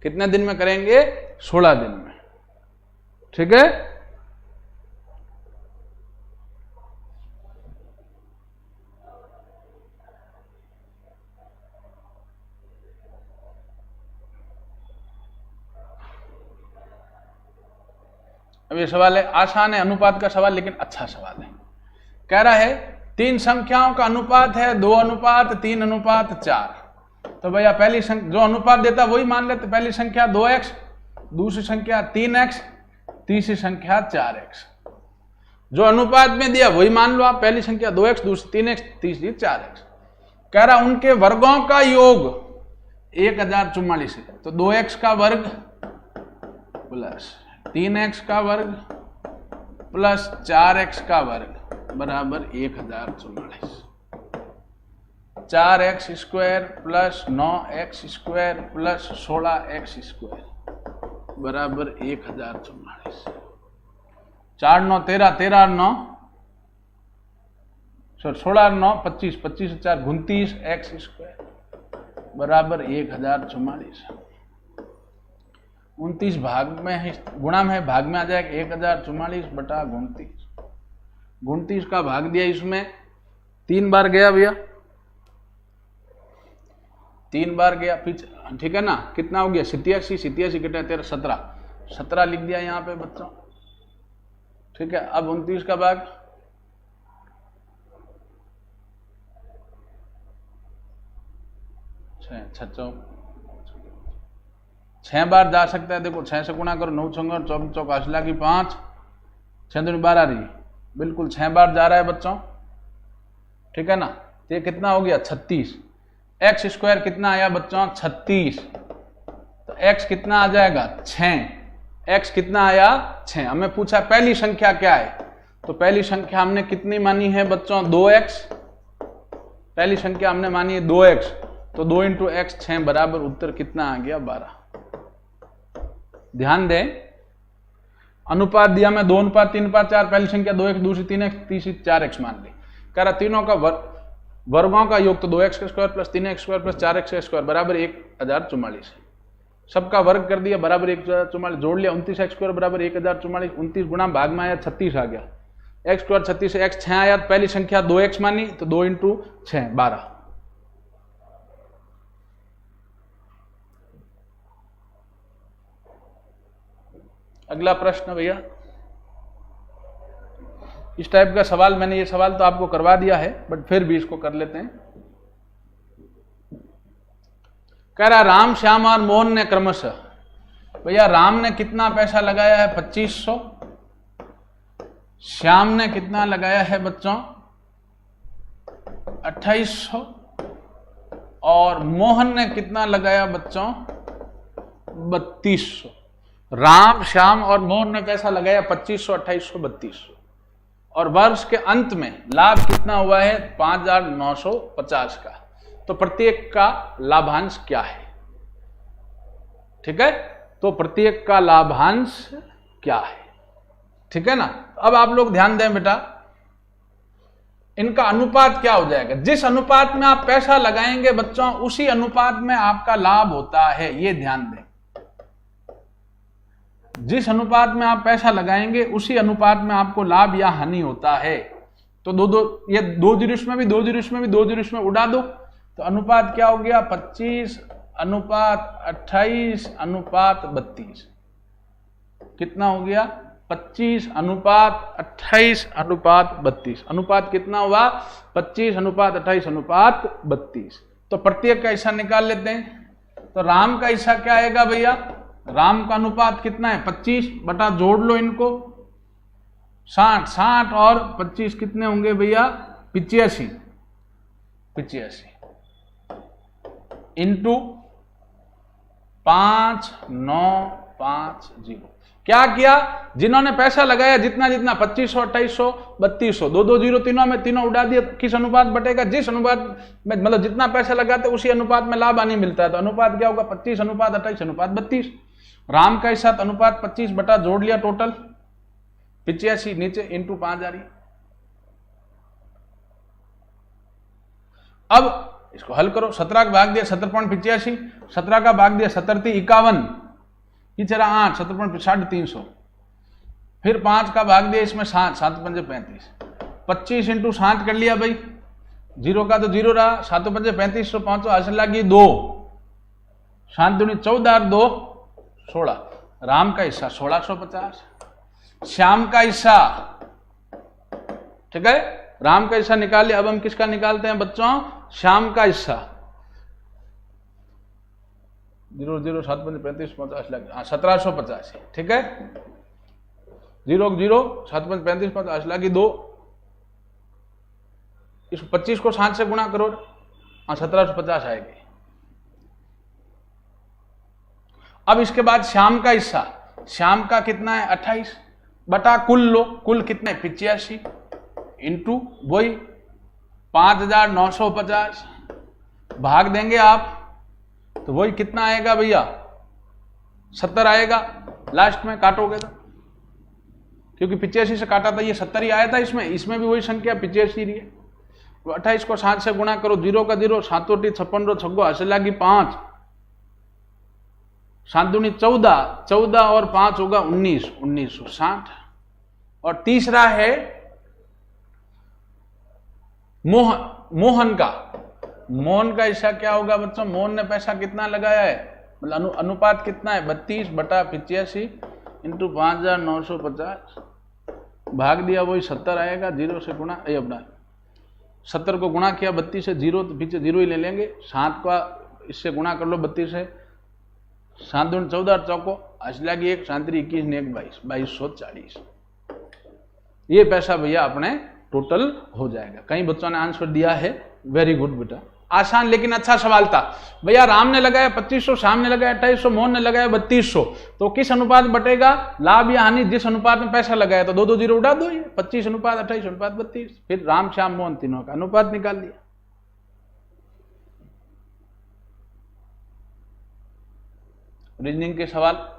Speaker 1: कितने दिन में करेंगे? 16 दिन में, ठीक है। अब ये सवाल है, आसान है, अनुपात का सवाल, लेकिन अच्छा सवाल है। कह रहा है 3 संख्याओं का अनुपात है 2:3:4। तो भैया पहली संख्या जो अनुपात देता वही मान लेते, पहली संख्या 2x, दूसरी संख्या 3x, तीसरी संख्या 4x। जो अनुपात में दिया वही मान लो आप, पहली संख्या 2x, दूसरी 3x, तीसरी 4x। कह रहा उनके वर्गों का योग 1044 है, तो 2x का वर्ग प्लस 3x का वर्ग प्लस 4x का वर्ग बराबर 1044। 4x square plus 9x² plus 16x² बराबर 1044। 4 9 13, 13 9 16 9 25, 25 4 29x² बराबर 1044। 29 भाग में है, गुणा में है, भाग में आ जाएगा 1044 बटा 29। 29 का भाग दिया इसमें 3 बार गया भैया, 3 बार गया पीछे, ठीक है ना। कितना हो गया 87, 87 कितना 13 17, 17 लिख दिया यहाँ पे बच्चों, ठीक है। अब 29 का भाग 6 बार जा सकता है। देखो 6 से गुणा करो, 9 छंगा 24 चौक 8 लागी 5, 6 दूनी 12 रही, बिल्कुल 6 बार जा रहा है बच्चों, ठीक है ना। तो ये कितना हो गया 36। एक्स स्क्वायर कितना आया बच्चों 36, तो एक्स कितना आ जाएगा 6। एक्स कितना आया 6। हमें पूछा पहली संख्या क्या है, तो पहली संख्या हमने कितनी मानी है बच्चों 2x। पहली संख्या हमने मानी है 2x, तो 2 × x 6 बराबर उत्तर कितना आ गया 12। ध्यान दें, अनुपात दिया मैं 2 अनुपात 3 अनुपात 4, पहली संख्या 2x, दूसरी 3x, तीसरी 4x मान ली। कह रहा तीनों का वर्गों का योग तो 2x² plus 3x² plus 4x² बराबर 1044। सबका वर्ग कर दिया बराबर 1044, जोड़ लिया 29x² बराबर 1044। 29 गुणा भाग में आया 36 आ गया, x² 36 से x 6 आया, पहली संख्या 2x मानी तो 2 × 6 12। अगला प्रश्न भैया, इस टाइप का सवाल, मैंने ये सवाल तो आपको करवा दिया है बट फिर भी इसको कर लेते हैं। कह रहा राम, श्याम और मोहन ने क्रमशः, भैया राम ने कितना पैसा लगाया है 2500, श्याम ने कितना लगाया है बच्चों 2800, और मोहन ने कितना लगाया बच्चों 3200। राम, श्याम और मोहन ने कैसा लगाया 2500, 2800, 3200, और वर्ष के अंत में लाभ कितना हुआ है 5950 का। तो प्रत्येक का लाभांश क्या है, ठीक है। तो प्रत्येक का लाभांश क्या है, ठीक है ना। अब आप लोग ध्यान दें बेटा, इनका अनुपात क्या हो जाएगा। जिस अनुपात में आप पैसा लगाएंगे बच्चों, उसी अनुपात में आपका लाभ होता है, ये ध्यान दें। जिस अनुपात में आप पैसा लगाएंगे उसी अनुपात में आपको लाभ या हानि होता है। तो ये 2 जीरो इसमें भी, 2 जीरो इसमें भी, 2 जीरो इसमें उड़ा दो, तो अनुपात क्या हो गया 25 अनुपात 28 अनुपात 32। कितना हो गया 25 अनुपात 28 अनुपात 32। अनुपात कितना हुआ 25 अनुपात 28 अनुपात 32। तो प्रत्येक का हिस्सा निकाल लेते हैं। तो राम का हिस्सा क्या आएगा भैया, राम का अनुपात कितना है 25 बटा, जोड़ लो इनको 60, 60 और 25 कितने होंगे भैया 85, 85 इंटू 5950। क्या किया, जिन्होंने पैसा लगाया जितना जितना 2500, 2800, 3200, 2 जीरो तीनों में, तीनों उड़ा दिया, किस अनुपात बटेगा, जिस अनुपात में मतलब जितना पैसा लगाते उसी अनुपात में लाभ हानि मिलता है। तो अनुपात क्या होगा 25 अनुपात 28 अनुपात 32। राम का साथ अनुपात 25 बटा, जोड़ लिया टोटल 85, नीचे इंटू 5 जा रही। अब इसको हल करो, 17 का भाग दिया 17.85, 17 का भाग दिया 17 51, पीछे रहा 8, 17.350, फिर 5 का भाग दिया इसमें 7, 7 पंजे 35, 25 इंटू 7 कर लिया भाई, जीरो का तो जीरो रहा, 7 पंजे 35, 5 हासिल लगी 2, 7 दूनी 14 और 2 16। राम का हिस्सा 1650, श्याम का हिस्सा, ठीक है, राम का हिस्सा निकाल लिया। अब हम किसका निकालते हैं बच्चों, श्याम का हिस्सा। 0 0 7 35 50 लग 1785, ठीक है, 0 0 7 35 50 लगी 2, इस 25 को 7 से गुणा करो, 1750 आएगी। अब इसके बाद श्याम का हिस्सा, श्याम का कितना है 28 बटा, कुल लो, कुल कितने 85 इंटू वही 5950 भाग देंगे आप तो वही कितना आएगा भैया, 70 आएगा लास्ट में काटोगे तो, क्योंकि 85 से काटा था ये 70 ही आया था। इसमें भी वही संख्या 85 रही है। 28 को 7 से गुणा करो, 0 का 0, 7 × 56 रो 6 हसे लागी 5, 7 दूनी 14, 14 और 5 होगा 19, 1960। और तीसरा है मोहन का हिस्सा क्या होगा बच्चों? मोहन ने पैसा कितना लगाया है, मतलब अनुपात कितना है, 32/85 इंटू 5950 भाग दिया वही 70 आएगा। 0 से गुणा, अपना 70 को गुणा किया 32 से, 0 तो पीछे 0 ही ले लेंगे, 7 का इससे गुणा कर लो 32 से, 7 दूनी 14 चौको असला की 1, 7 21 ने 1 22, 2240। ये पैसा भैया अपने टोटल हो जाएगा। कई बच्चों ने आंसर दिया है, वेरी गुड बेटा, आसान लेकिन अच्छा सवाल था। भैया राम ने लगाया 2500, श्याम ने लगाया 2800, मोहन ने लगाया 3200, तो किस अनुपात बटेगा लाभ या हानि? जिस अनुपात में पैसा लगाया तो 2 0 उड़ा दो, ये 25:28:32, फिर राम श्याम मोहन तीनों का अनुपात निकाल लिया। रीजनिंग के सवाल,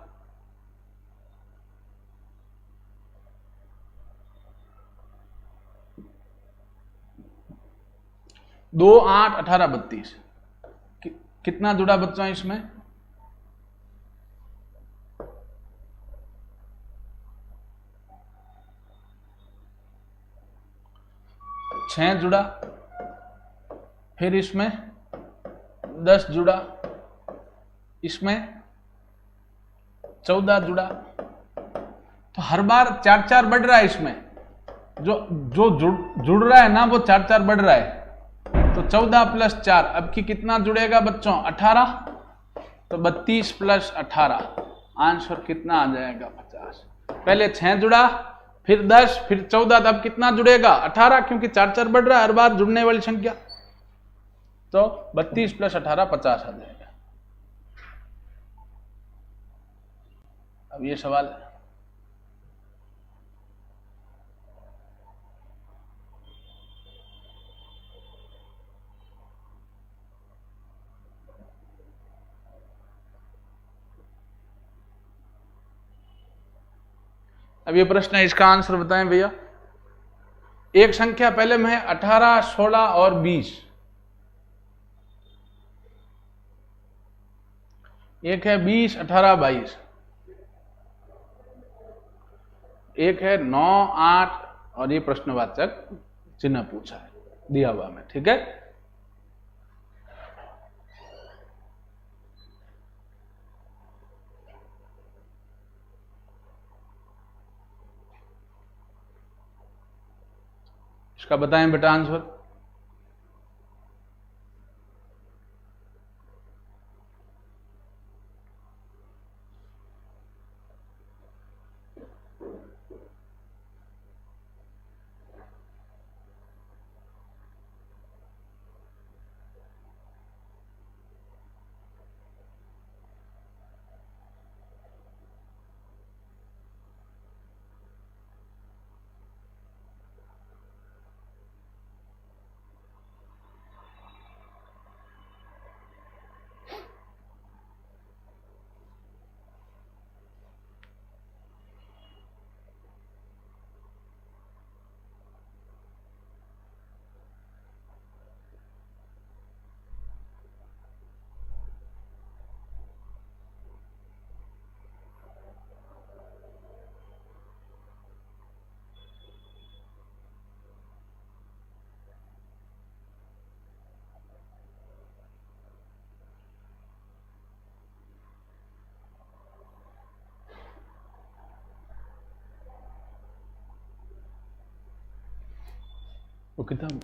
Speaker 1: दो 8 18 32 कितना जुड़ा बच्चों इसमें? 6 जुड़ा, फिर इसमें 10 जुड़ा, इसमें 14 जुड़ा, तो हर बार 4 बढ़ रहा है। इसमें जो जुड़ रहा है ना वो 4 बढ़ रहा है, तो 14 + 4 अब की कितना जुड़ेगा बच्चों? 18, तो 32 + 18 आंसर कितना आ जाएगा? 50। पहले 6 जुड़ा, फिर 10, फिर 14, तो अब कितना जुड़ेगा? 18, क्योंकि 4 बढ़ रहा है हर बार जुड़ने वाली संख्या, तो 32 + 18 50 आ जाएगा। अब ये सवाल है, अब ये प्रश्न है, इसका आंसर बताएं भैया। एक संख्या पहले में है 18, 16 और 20, एक है 20, 18, 22, एक है 9, 8 और ये प्रश्नवाचक चिन्ह पूछा है दिया हुआ में, ठीक है। इसका बताएं बेटा आंसर। वो किताब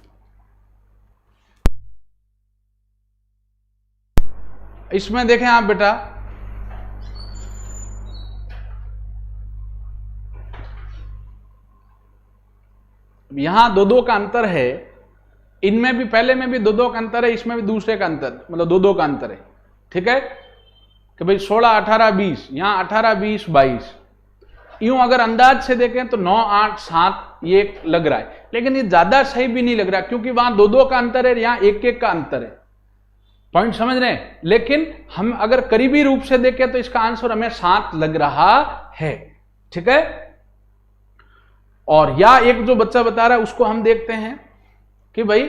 Speaker 1: इसमें देखें आप बेटा, यहां 2-2 का अंतर है, इनमें भी पहले में भी 2-2 का अंतर है, इसमें भी दूसरे का अंतर, मतलब 2-2 का अंतर है, ठीक है। कि भाई 16, 18, 20, यहां 18, 20, 22, यूं अगर अंदाज से देखें तो 9, 8, 7 ये लग रहा है, लेकिन ये ज्यादा सही भी नहीं लग रहा, क्योंकि वहां 2-2 का अंतर है, यहां 1-1 का अंतर है। पॉइंट समझ रहे हैं? लेकिन हम अगर करीबी रूप से देखें तो इसका आंसर हमें 7 लग रहा है। ठीक है, और या एक जो बच्चा बता रहा है उसको हम देखते हैं कि भाई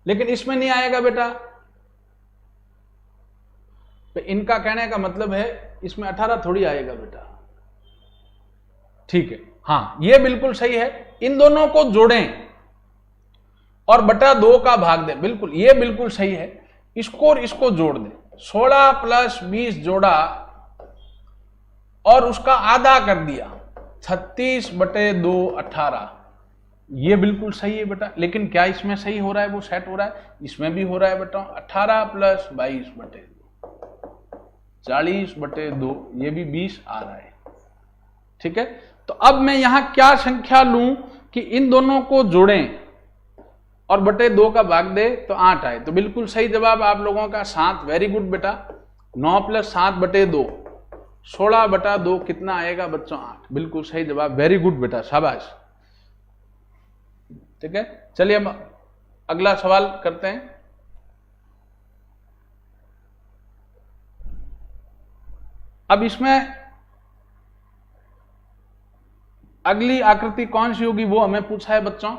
Speaker 1: लेकिन इसमें नहीं आएगा बेटा। तो इनका कहने का मतलब है इसमें 18 थोड़ी आएगा बेटा। ठीक है, हाँ ये बिल्कुल सही है। इन दोनों को जोड़ें और बटा 2 का भाग दें, बिल्कुल ये बिल्कुल सही है। इसको और इसको जोड़ दें, 16 प्लस 20 जोड़ा और उसका आधा कर दिया, 36/2 18। ये बिल्कुल सही है बेटा। लेकिन क्या इसमें सही हो रहा है, वो सेट हो रहा है? इसमें भी हो रहा है बेटा। 18 प्लस 22/2 40/2, ये भी 20 आ रहा है। ठीक है, तो अब मैं यहां क्या संख्या लूं कि इन दोनों को जोड़ें और बटे 2 का भाग दे तो 8 आए। तो बिल्कुल सही जवाब आप लोगों का 7। वेरी गुड बेटा। 9 प्लस 7/2 16/2 कितना आएगा बच्चों? 8। बिल्कुल सही जवाब। वेरी गुड बेटा, शाबाश। ठीक है, चलिए हम अगला सवाल करते हैं। अब इसमें अगली आकृति कौन सी होगी वो हमें पूछा है बच्चों।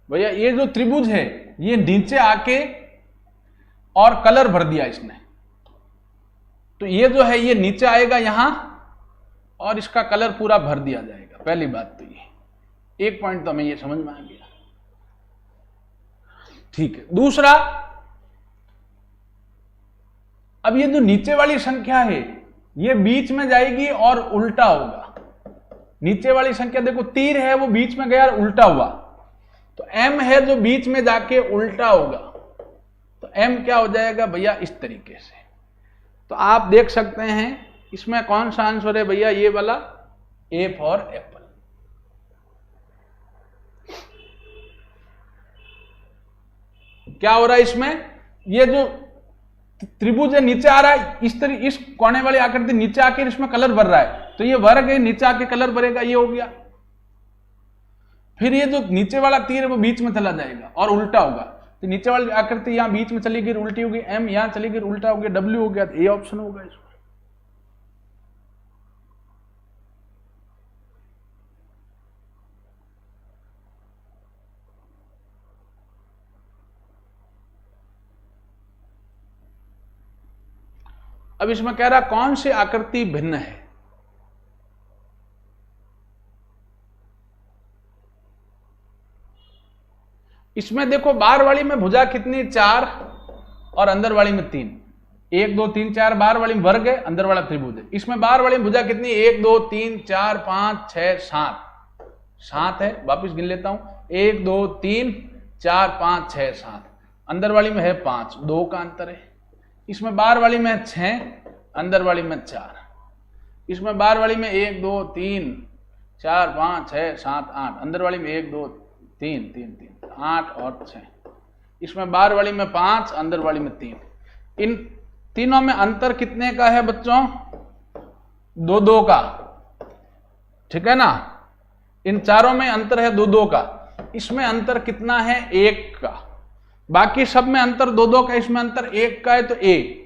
Speaker 1: भैया ये जो त्रिभुज है ये नीचे आके और कलर भर दिया इसने, तो ये जो है ये नीचे आएगा यहां और इसका कलर पूरा भर दिया जाएगा। पहली बात तो ये एक पॉइंट तो हमें ये समझ में आ गया। ठीक है, दूसरा, अब ये जो नीचे वाली संख्या है ये बीच में जाएगी और उल्टा होगा। नीचे वाली संख्या देखो, तीर है वो बीच में गया और उल्टा हुआ, तो m है जो बीच में जाके उल्टा होगा, तो m क्या हो जाएगा भैया? इस तरीके से। तो आप देख सकते हैं इसमें कौन सा आंसर है भैया? ये वाला, A फॉर एप्पल। क्या हो रहा है इसमें? ये जो त्रिभुज है नीचे आ रहा है, इस कोने वाली आकृति नीचे आकर इसमें कलर भर रहा है, तो ये वर्ग है नीचे आके कलर भरेगा, ये हो गया। फिर ये जो नीचे वाला तीर है वो बीच में चला जाएगा और उल्टा होगा, तो नीचे वाली आकृति यहां बीच में चली गई उल्टी होगी, M यहां चली गई उल्टा हो गया, W हो गया, तो ये ऑप्शन होगा इसमें। अब इसमें कह रहा कौन सी आकृति भिन्न है? इसमें देखो बाहर वाली में भुजा कितनी? 4 और अंदर वाली में 3। 1 2 3 4 बाहर वाली में वर्ग है, अंदर वाला त्रिभुज है। इसमें बाहर वाली में भुजा कितनी? 1 2 3 4 5 6 7 7 है। वापिस गिन लेता हूं, 1 2 3 4 5 6 7। अंदर वाली में है 5, 2 का अंतर है। इसमें बाहर वाली में 6, अंदर वाली में 4। इसमें बाहर वाली में 1 2 3 4 5 6 7 8, अंदर वाली में 1 2 3 3 3 8 और 6। इसमें बाहर वाली में 5, अंदर वाली में 3। इन तीनों में अंतर कितने का है बच्चों? 2 2 का। ठीक है ना, इन चारों में अंतर है 2 2 का। इसमें अंतर कितना है? 1 का। बाकी सब में अंतर 2 2 का, इसमें अंतर 1 का है, तो A।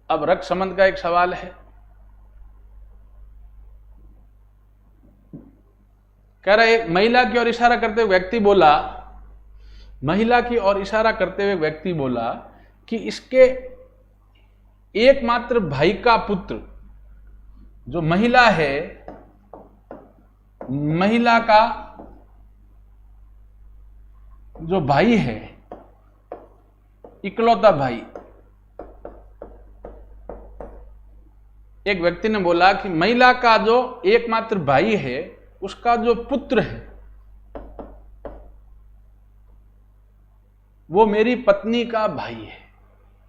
Speaker 1: अब रक्त संबंध का एक सवाल है। कह रहा है महिला की ओर इशारा करते हुए व्यक्ति बोला, महिला की ओर इशारा करते हुए व्यक्ति बोला कि इसके एकमात्र भाई का पुत्र जो महिला है, महिला का जो भाई है, इकलौता भाई, एक व्यक्ति ने बोला कि महिला का जो एकमात्र भाई है उसका जो पुत्र है वो मेरी पत्नी का भाई है,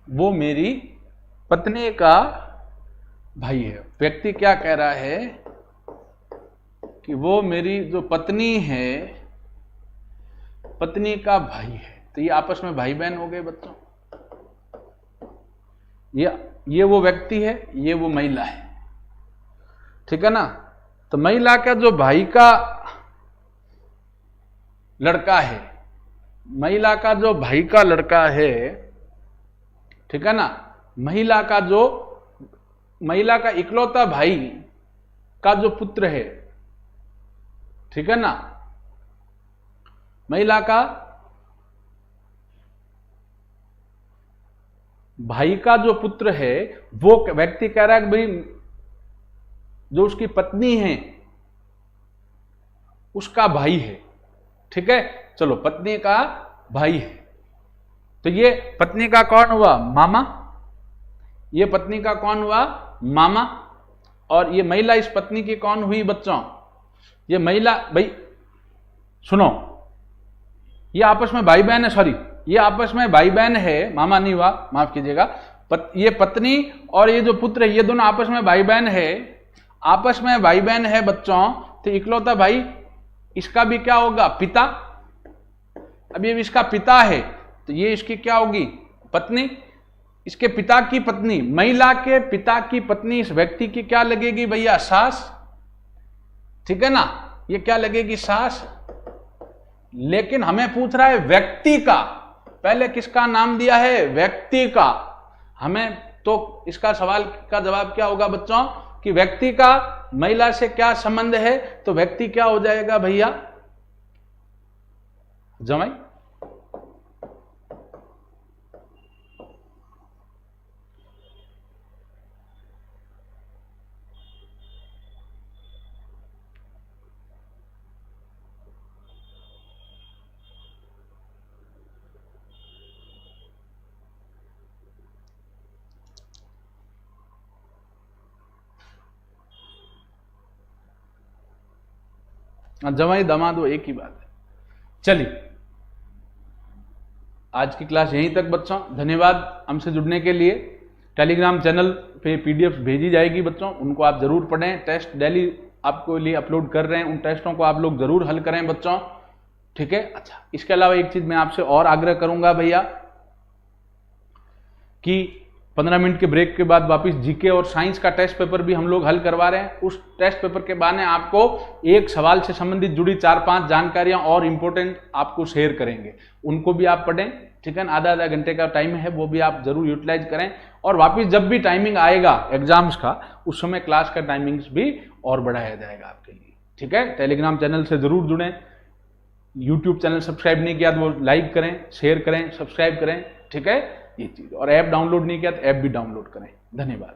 Speaker 1: वो मेरी पत्नी का भाई है। व्यक्ति क्या कह रहा है कि वो मेरी जो पत्नी है पत्नी का भाई है। तो ये आपस में भाई बहन हो गए बच्चों। ये वो व्यक्ति है, ये वो महिला है, ठीक है ना। तो महिला का जो भाई का लड़का है, महिला का जो भाई का लड़का है, ठीक है ना, महिला का इकलौता भाई का जो पुत्र है, ठीक है ना, महिला का भाई का जो पुत्र है वो व्यक्ति कह रहा है कि भाई जो उसकी पत्नी है उसका भाई है, ठीक है। चलो, पत्नी का भाई है, तो ये पत्नी का कौन हुआ? मामा। ये पत्नी का कौन हुआ? मामा। और ये महिला इस पत्नी की कौन हुई बच्चों? ये महिला, भाई सुनो, ये आपस में भाई बहन है, सॉरी, ये आपस में भाई बहन है, मामा नहीं हुआ, माफ कीजिएगा। ये पत्नी और ये जो पुत्र है ये दोनों आपस में भाई बहन है, आपस में भाई बहन है बच्चों। तो इकलौता भाई इसका भी क्या होगा? पिता। अब ये इसका पिता है तो ये इसकी क्या होगी? पत्नी। इसके पिता की पत्नी, महिला के पिता की पत्नी इस व्यक्ति की क्या लगेगी भैया? सास, ठीक है ना। ये क्या लगेगी? सास। लेकिन हमें पूछ रहा है व्यक्ति का, पहले किसका नाम दिया है? व्यक्ति का। हमें तो इसका सवाल का जवाब क्या होगा बच्चों कि व्यक्ति का महिला से क्या संबंध है? तो व्यक्ति क्या हो जाएगा भैया? जमाई। जमाई दामाद वो एक ही बात है। चलिए, आज की क्लास यहीं तक बच्चों। धन्यवाद हमसे जुड़ने के लिए। टेलीग्राम चैनल पे पीडीएफ भेजी जाएगी बच्चों, उनको आप जरूर पढ़ें। टेस्ट डेली आपको लिए अपलोड कर रहे हैं, उन टेस्टों को आप लोग जरूर हल करें बच्चों, ठीक है। अच्छा, इसके अलावा एक चीज मैं आपसे और आग्रह करूंगा भैया कि 15 मिनट के ब्रेक के बाद वापस जीके और साइंस का टेस्ट पेपर भी हम लोग हल करवा रहे हैं। उस टेस्ट पेपर के बहाने आपको एक सवाल से संबंधित जुड़ी 4-5 जानकारियां और इंपॉर्टेंट आपको शेयर करेंगे, उनको भी आप पढ़ें, ठीक है ना। आधा घंटे का टाइम है, वो भी आप जरूर यूटिलाइज करें। और वापस जब भी टाइमिंग आएगा एग्जाम्स का, उस समय क्लास का टाइमिंग्स भी और बढ़ाया जाएगा आपके लिए, ठीक है। टेलीग्राम चैनल से जरूर जुड़ें। यूट्यूब चैनल सब्सक्राइब नहीं किया तो वो लाइक करें, शेयर करें, सब्सक्राइब करें, ठीक है, ये चीज। और ऐप डाउनलोड नहीं किया तो ऐप भी डाउनलोड करें। धन्यवाद।